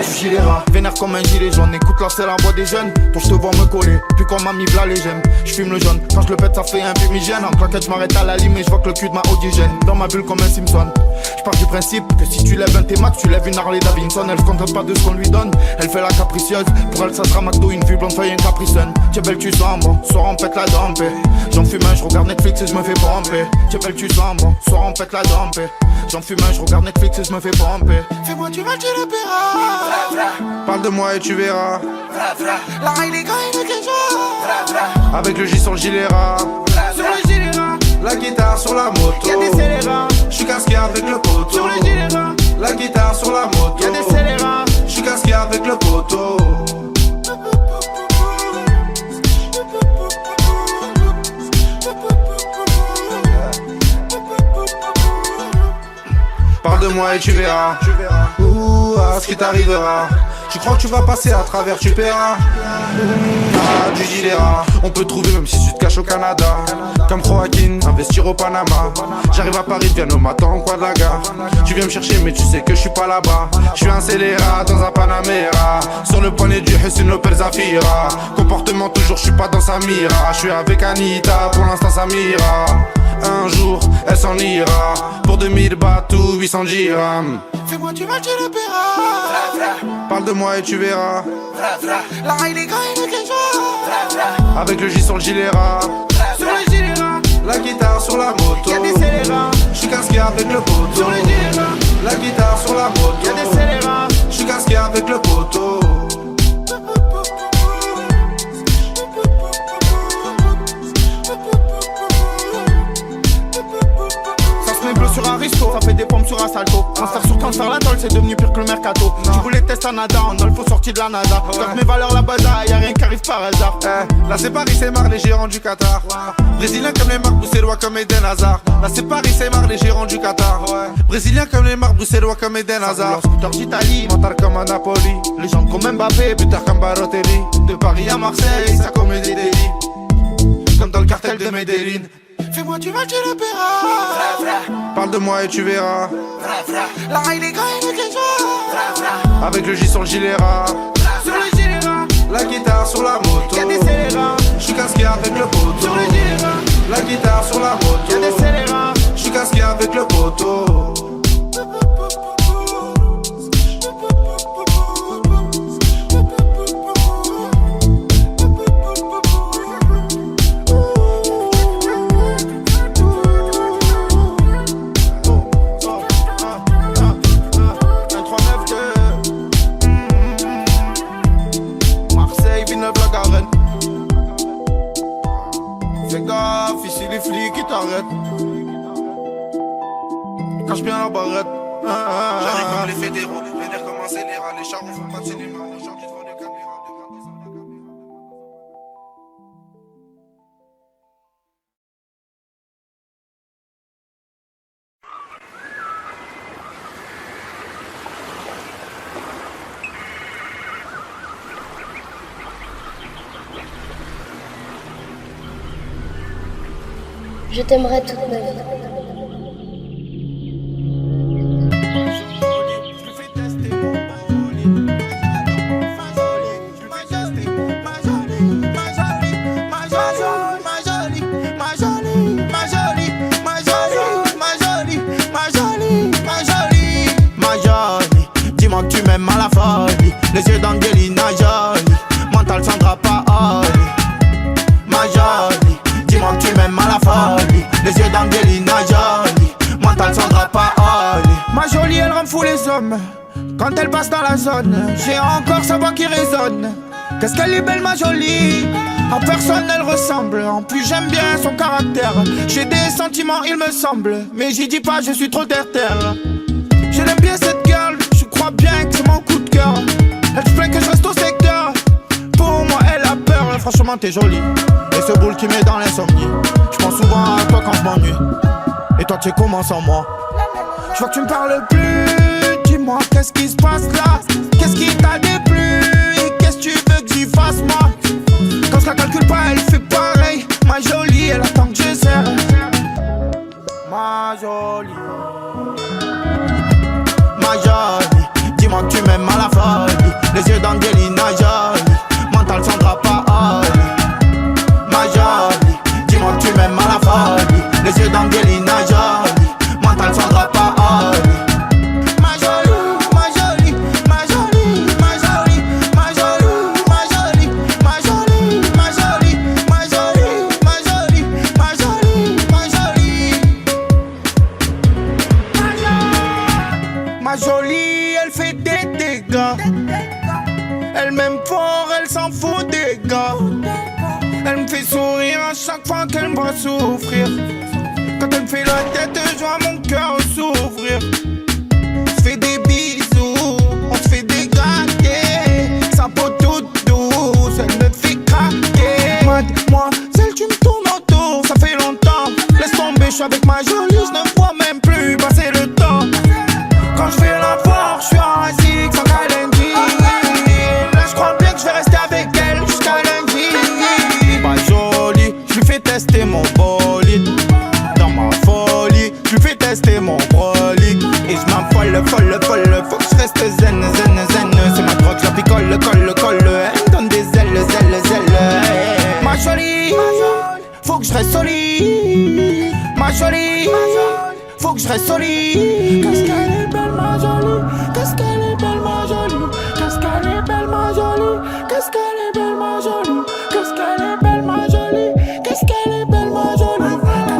Tu gileras, vénère comme un gilet jaune. Écoute là c'est la voix des jeunes. Toi je te vois me coller, puis comme mamie v'là les j'aime. Je fume le jaune, quand je le pète ça fait un fumigène. En claquette je m'arrête à la lime et je vois que le cul de ma odigène. Dans ma bulle comme un Simpson. Je pars du principe que si tu lèves un T-Max, tu lèves une Harley Davidson. Elle se contente pas de ce qu'on lui donne, elle fait la capricieuse. Pour elle ça sera McDo, une vue blonde feuille, une capricène. T'es belle tu sens bon, soir on pète la dompe. J'en fume un, je regarde Netflix et je me fais pomper. T'es belle tu sens bon, soir on pète la dompe. J'en fume un, je regarde Netflix et je me fais pomper. Fais-moi du mal, tu le paieras. Parle de moi et tu verras. La raille les gars et le keja. Avec le J sur le gilet rare. Sur le gilet rare. La guitare sur la moto. Y'a des scélérats. J'suis casqué avec le poteau. Sur le gilet rare. La guitare sur la moto. Y'a des scélérats. J'suis casqué avec le poteau. Parle de moi et tu verras. Ouh, ah, ce qui t'arrivera. Tu crois que tu vas passer à travers, tu paieras. Ah, du gilet rare. On peut trouver même si tu te caches au Canada. Comme Joaquin, investir au Panama. J'arrive à Paris, viens au matin en coin de la gare. Tu viens me chercher mais tu sais que je suis pas là-bas. Je suis un scélérat dans un Panamera. Sur le poignet du Hussein Lopez Zafira. Comportement toujours, je suis pas dans sa mira. Je suis avec Anita, pour l'instant ça m'ira. Un jour, elle s'en ira. Pour 2000 bahts ou 800 dirhams. Fais-moi du mal, tu le paieras. Parle de moi et tu verras. La raille les gars et le keja. Avec le J sur le gilet rare. Sur le gilet rare. La guitare sur la moto, y'a des scélérats. j'suis casqué avec le poteau. Sur les gilets. La guitare sur la moto, Y'a des scélérats. j'suis casqué avec le poteau. Ça se met bleu sur Aristo, ça fait des pompes sur Assalto. Transfert sur transfert, la tôle c'est devenu pire que le mercato. Tu voulais tester à Nada, on a le faux sorti de la NASA. J'garde mes valeurs la basa, y'a rien qui arrive par hasard. Là c'est Paris, c'est marre les gérants du Qatar. Brésilien comme les marques, bruxellois comme Eden Hazard. Là c'est Paris, c'est marre les gérants du Qatar. Brésilien comme les marques, bruxellois comme Eden Hazard. Scooter d'Italie, mental comme à Napoli. légende comme Mbappé, Buteur comme Balotelli. de Paris à Marseille, Ça commet des délits, comme dans le cartel de Medellin. fais-moi du mal, tu le paieras. Parle de moi et tu verras. La raille des gars et le quelque Avec le J sur le gilet ras. Sur le gilet ras. La guitare sur la moto, Y'a des scélérats. j'suis casqué avec le poteau. Sur le gilet ras. La guitare sur la moto, Y'a des scélérats. j'suis casqué avec le poteau. Marseille, Villeneuve-la-Garenne. Fais gaffe, ici les flics qui t'arrêtent. Cache bien la barrette. J'arrive comme les fédéraux, vénère comme un scélérat. Les charros font pas de cinéma, aujourd'hui devant les caméras. Je t'aimerai toute ma vie. Dis-moi que tu m'aimes à la folie. Les yeux d'Angelina Jolie. Mental Sandra Paoli. Ma jolie. Dis-moi que tu m'aimes à la folie. Les yeux d'Angelina Jolie. Mental Sandra Paoli. Ma jolie elle rend fou les hommes. Quand elle passe dans la zone, j'ai encore sa voix qui résonne. Qu'est-ce qu'elle est belle ma jolie. À personne elle ressemble. En plus j'aime bien son caractère. J'ai des sentiments il me semble. Mais j'y dis pas je suis trop terre-terre. Je l'aime bien cette girl. Je crois bien que c'est mon coup de cœur. Elle se plaint que je reste au secteur. Pour moi elle a peur. Franchement t'es jolie. Et ce boule qui met dans l'insomnie. Je pense souvent à toi quand je m'ennuie. Et toi tu es comment sans moi. Je vois que tu me parles plus. Dis-moi qu'est-ce qui se passe là. Qu'est-ce qui t'a déplu. Et qu'est-ce que tu veux que j'y fasse moi. Quand je la calcule pas elle fait pareil. Ma jolie elle attend que je serre. Ma jolie. Ma jolie. Dis-moi que tu m'aimes à la folie. Les yeux d'Angelina Jolie. Mental Sandra Paoli. Ma jolie. Dis-moi que tu m'aimes à la folie. Les yeux d'Angelina Jolie. Mental Sandra Paoli. Ma jolie, ma jolie, ma jolie, ma jolie, ma jolie, ma jolie, ma jolie, ma jolie, ma jolie, ma jolie, ma jolie, ma jolie. Ma jolie, elle fait des dégâts. Elle m'aime fort, elle s'en fout des gars. Elle me fait sourire à chaque fois qu'elle me voit souffrir. Quand elle me fait la tête, je vois mon cœur s'ouvrir. On se fait des bisous, on se fait des gâtés. Sa peau toute douce, elle me fait craquer. Mademoiselle, tu me tournes autour, ça fait longtemps. Laisse tomber, je suis avec ma jolie, je ne vois même plus passer le temps. Quand je fais la voir, je suis assis sans calendrier. Là je crois bien que je vais rester avec elle jusqu'à lundi. Pas jolie, je lui fais tester mon bolide. Dans ma folie, je lui fais tester mon brolique. Et je m'affole, folle, faut que je reste zen. C'est ma drogue, je la picole, colle. Elle me donne des ailes. Ma jolie, faut que je reste solide. Ma jolie, faut que je reste solide. Qu'est-ce qu'elle est belle ma jolie. Qu'est-ce qu'elle est belle ma jolie. Qu'est-ce qu'elle est belle ma jolie. Qu'est-ce qu'elle est belle ma jolie. Qu'est-ce qu'elle est belle ma jolie. Qu'est-ce qu'elle est belle ma jolie.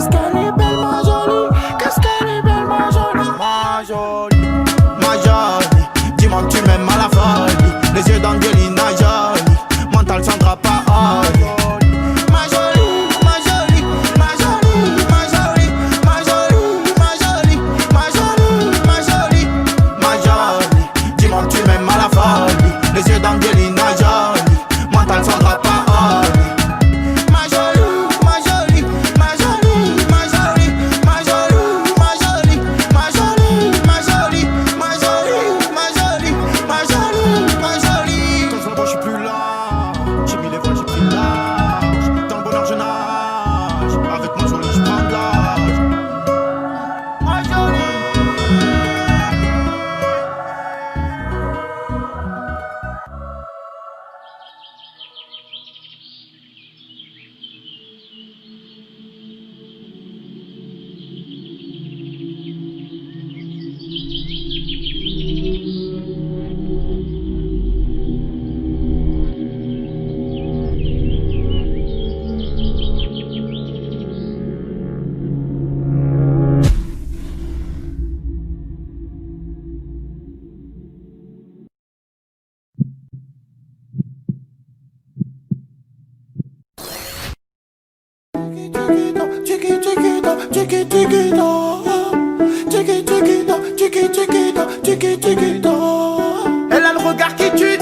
Elle a le regard qui tue,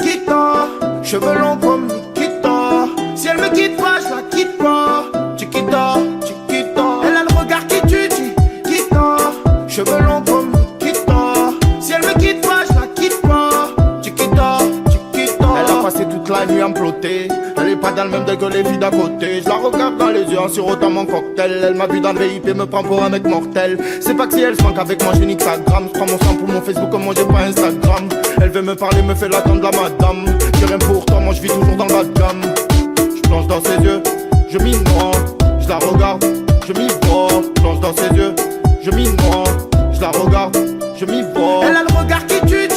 Chiquita. Cheveux longs comme Nikita. Si elle me quitte pas, je la quitte pas. Chiquita, Chiquita. Elle a le regard qui tue, Chiquita. Cheveux longs comme Nikita. Si elle me quitte pas, je la quitte pas. Chiquita, Chiquita. Elle a passé toute la nuit à me plotter. Elle est pas dans le même degré que les filles d'à côté. Je la regarde dans les yeux en sirotant mon cocktail. Elle m'a vu dans le VIP, me prend pour un mec mortel. C'est pas que si elle se manque avec moi, je nique sa gramme. Je prends mon sang pour mon Facebook, comme moi j'ai pas Instagram. Elle veut me parler, me fait l'attendre la madame. J'ai rien pour toi, moi je vis toujours dans le bas de gamme. Je plonge dans ses yeux, je m'y noie. Je la regarde, je m'y vois. Je plonge dans ses yeux, je m'y noie. Je la regarde, je m'y vois. Elle a le regard qui tue,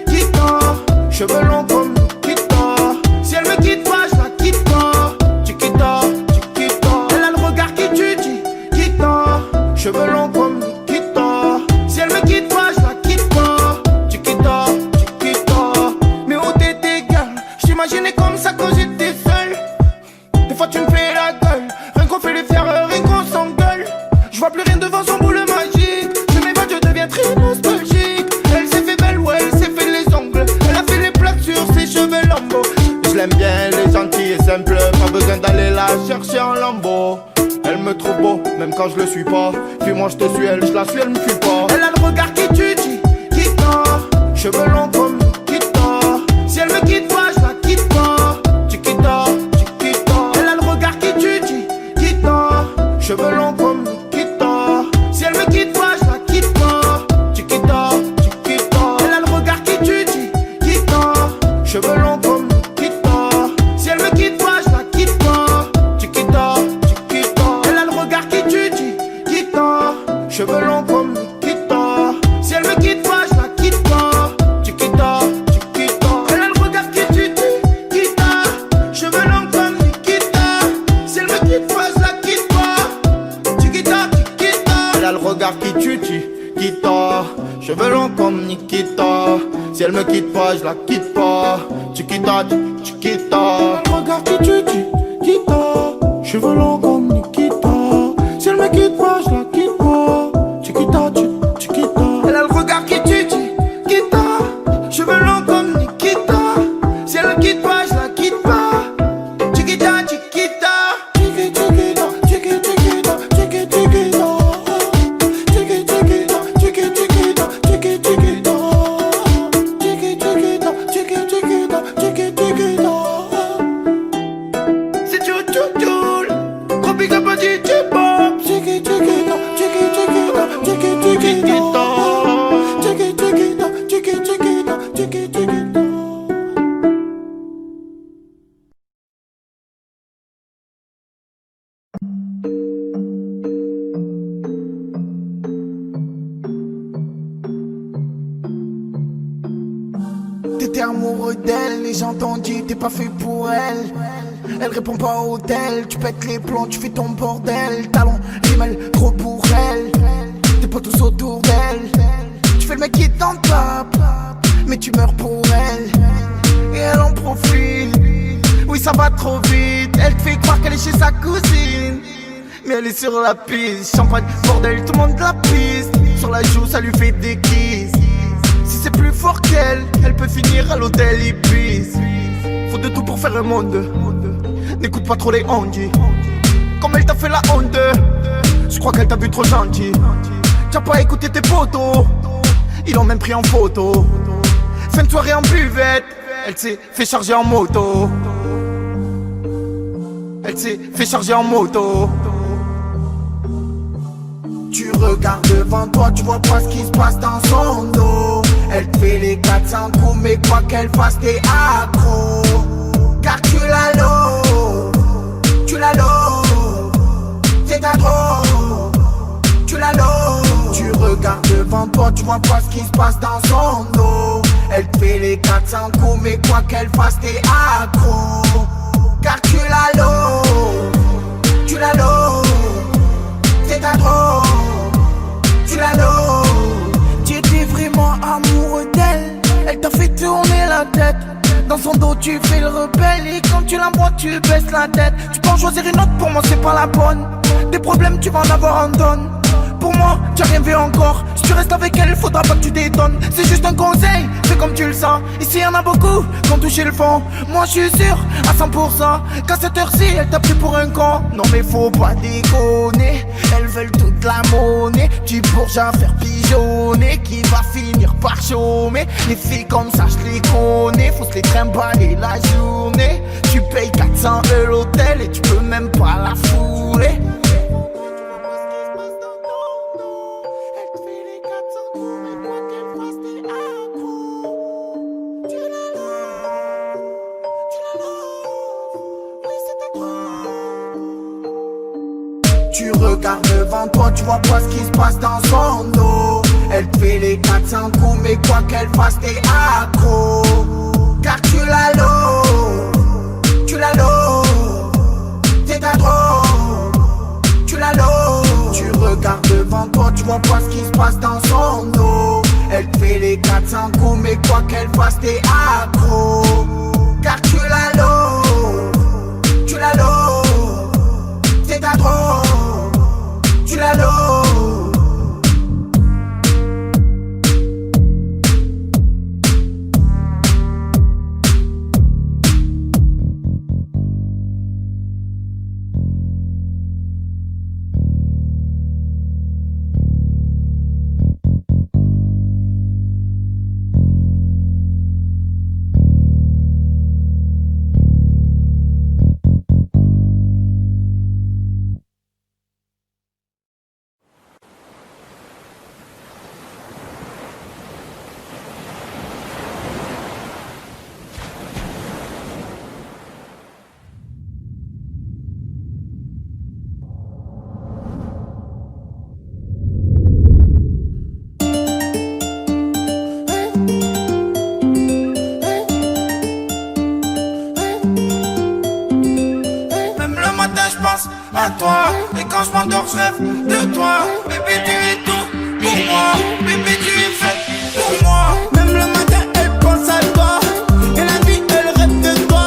Chiquita. Cheveux longs comme Nikita. Si elle me quitte pas, je la quitte pas. Chiquita, Chiquita. Elle a le regard qui tue, Chiquita. Cheveux longs comme Nikita. Si elle me quitte pas, je la quitte pas. Chiquita, Chiquita. Mais où t'étais, gueule? J'imaginais comme ça quand j'étais seul. Des fois tu me fais la gueule. Rien qu'on fait les fiers, rien qu'on s'engueule. Je vois plus rien devant son boule magique. Je m'évade, je deviens très nostalgique. Elle s'est fait belle, ouais, elle s'est fait les ongles. Elle a fait les plaques sur ses cheveux lambeaux. Je l'aime bien, elle est gentille et simple. Pas besoin d'aller la chercher en lambeau. Elle me trouve beau, même quand je le suis pas. Puis moi je te suis, elle, je la suis, elle me fuit pas. Elle a le regard qui tue, Chiquita. Cheveux longs comme Nikita. Si elle me quitte pas, je la quitte pas. Chiquita, Chiquita. Elle a le regard qui tue, Chiquita. Cheveux longs comme Nikita. Si elle me quitte pas, je la quitte pas. Chiquita, Chiquita. Elle a le regard qui tue, Chiquita. Cheveux longs comme Nikita. Si elle me quitte pas, je la quitte pas. Chiquita, Chiquita. Elle a le regard qui tue, Chiquita. Cheveux longs comme Nikita. Si elle me quitte pas, je la quitte pas. Chiquita, Chiquita. Elle a le regard qui tue, Chiquita. Cheveux longs comme Nikita. Si elle me quitte pas, je la quitte pas. Chiquita, Chiquita. Elle a le regard qui tue, Chiquita. Cheveux longs comme Nikita. Si elle me quitte pas, je la quitte pas. Chiquita, Chiquita. Elle a le regard qui tue, Chiquita. Cheveux longs comme Nikita. Si elle me quitte pas, je la quitte pas. Chiquita, Chiquita. Elle a le regard qui tue, Chiquita. Cheveux longs comme Nikita. Si elle me quitte pas, je la quitte pas. Chiquita, Chiquita. Chiquita, Chiquita, Chiquita, Chiquita, Chiquita, Chiquita, Chiquita, Chiquita. C'est tchou tchou tchou. Gros big up à DJ Bob. Chiquita, Chiquita, Chiquita, Chiquita, Chiquita. T'étais amoureux d'elle, les gens t'ont dit t'es pas fait pour elle. Elle répond pas au tel, tu pètes les plombs, tu fais ton bordel. Talon, rimel, trop pour elle. T'es pas tous autour d'elle. Tu fais le mec qui t'en tape, mais tu meurs pour elle. Et elle en profite, oui ça va trop vite. Elle te fait croire qu'elle est chez sa cousine, mais elle est sur la piste. Champagne, bordel, tout le monde la piste. Sur la joue, ça lui fait des kisses. Si c'est plus fort qu'elle, elle peut finir à l'hôtel Ibis. Faut de tout pour faire un monde. N'écoute pas trop les ondis. Comme elle t'a fait la honte, je crois qu'elle t'a vu trop gentil. T'as pas écouté tes potos, ils l'ont même pris en photo. Fin de soirée en buvette, elle s'est fait charger en moto. Elle s'est fait charger en moto. Tu regardes devant toi, tu vois pas ce qui se passe dans son dos. Elle te fait les 400 coups, mais quoi qu'elle fasse, t'es accro. Car tu l'as l'eau, c'est ta trop. Tu l'as l'eau. Tu regardes devant toi, tu vois pas ce qui se passe dans son dos. Elle te fait les 400 coups, mais quoi qu'elle fasse, t'es accro. Car tu l'as l'eau, c'est ta trop. Tu l'as l'eau. Tu étais vraiment amoureux d'elle, elle t'a fait tourner la tête. Dans dans son dos tu fais le rebelle. Et quand tu la vois tu baisses la tête. Tu peux en choisir une autre, pour moi c'est pas la bonne. Des problèmes tu vas en avoir en donne. Pour moi, tu as rien vu encore. Si tu restes avec elle, faudra pas que tu détonnes. C'est juste un conseil, fais comme tu le sens. Ici y'en a beaucoup qui ont touché le fond. Moi je suis sûr à 100% qu'à cette heure-ci, elle t'a pris pour un con. Non mais faut pas déconner, elles veulent toute la monnaie. Du bourgeois à faire pigeonner, qui va finir par chômer. Les filles comme ça, je les connais. Faut se les trimballer la journée. Tu payes 400 € l'hôtel et tu peux même pas la fouler. Tu regardes devant toi, tu vois pas ce qui se passe dans son dos. Elle te fait les 400 coups, mais quoi qu'elle fasse, t'es accro. Car tu la t'es ta drogue. Tu la tu regardes devant toi, tu vois pas ce qui se passe dans son dos. Elle te fait les 400 coups, mais quoi qu'elle fasse, t'es accro. Car tu la t'es ta drogue. Tu la à toi. Et quand je m'endors, je rêve de toi. Bébé, tu es tout pour moi. Bébé, tu es fait pour moi. Même le matin, elle pense à toi. Et la nuit, elle rêve de toi.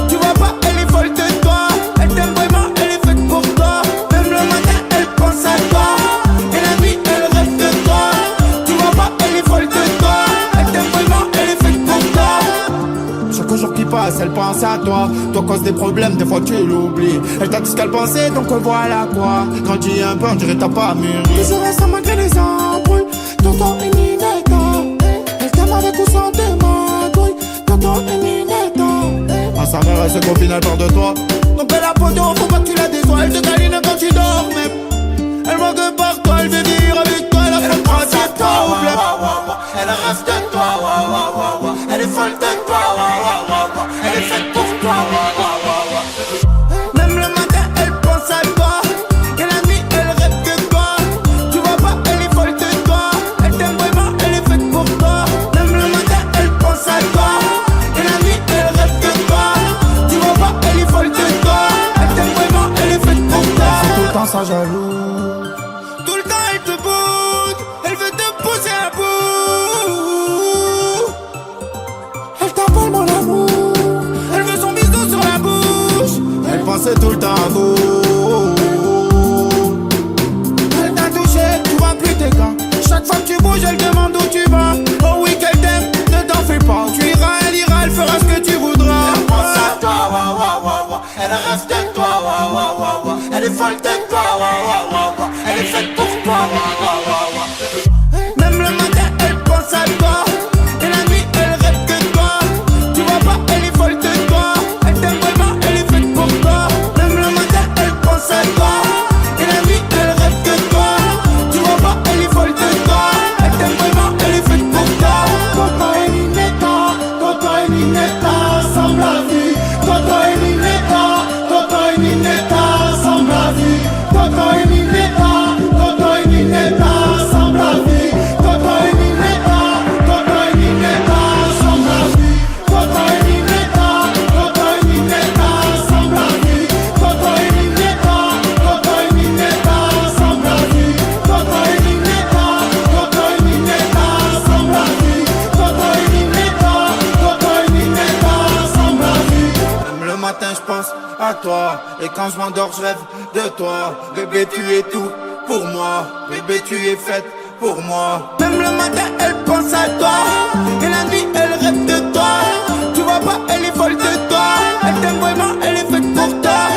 Tu vois pas, elle est folle de toi. Elle t'aime vraiment, elle est faite pour toi. Même le matin, elle pense à toi. Et la nuit, elle rêve de toi. Tu vois pas, elle est folle de toi. Elle t'aime vraiment, elle est faite pour toi. Chaque jour qui passe, elle pense à toi. Toi cause des problèmes, des fois tu l'oublies. Elle t'a dit ce qu'elle pensait, donc voilà quoi. Grandis un peu, on dirait t'as pas mûri. Toujours restant malgré les embrouilles. Tonton et Ninetta. Elle t'aime avec ou sans tes magouilles. Tonton et Ninetta. À sa mère, elle se copine, elle part de toi. Donc elle a poteau, faut pas que tu la déçois. Elle te câline quand tu dors même. Elle manque par toi, elle veut vivre avec toi. Elle a fait croire à toi ou blême. Elle rêve de toi. Elle est folle de toi. Elle est faite pour toi. Même le matin, elle pense à toi. Et la nuit, elle rêve de toi. Tu vois pas, elle est folle de toi. Elle t'aime vraiment, elle est faite pour toi. Même le matin, elle pense à toi. Et la nuit, elle rêve de toi. Tu vois pas, elle est folle de toi. Elle t'aime vraiment, elle est faite pour toi. C'est tout le temps ça jaloux. Tout le temps, elle te bouge. Elle veut te pousser à bout. Elle t'appelle mon amour. Elle veut son bisou sur la bouche. Elle pensait tout le temps à vous. Elle t'a touché, tu vois plus tes gants. Chaque fois que tu bouges, elle demande où tu vas. Oh oui, qu'elle t'aime, ne t'en fais pas. Tu iras, elle fera ce que tu voudras. Elle pense à toi, elle rêve de toi, elle est folle de toi, elle est faite pour toi. Même le matin, elle pense à toi. Et la nuit, elle rêve de toi. Tu vois pas, elle est folle de toi. Elle t'aime vraiment, elle est faite pour toi. Même le matin, elle pense à toi. Et la nuit, elle rêve de toi. Tu vois pas, elle est folle de toi. Elle t'aime vraiment, elle est faite pour toi. Toto et Ninetta, ensemble la vie. Toto et Ninetta, ensemble la vie. toi. Et quand je m'endors, je rêve de toi. Bébé, tu es tout pour moi. Bébé, tu es faite pour moi. Même le matin, elle pense à toi. Et la nuit, elle rêve de toi. Tu vois pas, elle est folle de toi. Elle t'aime vraiment, elle est faite pour toi.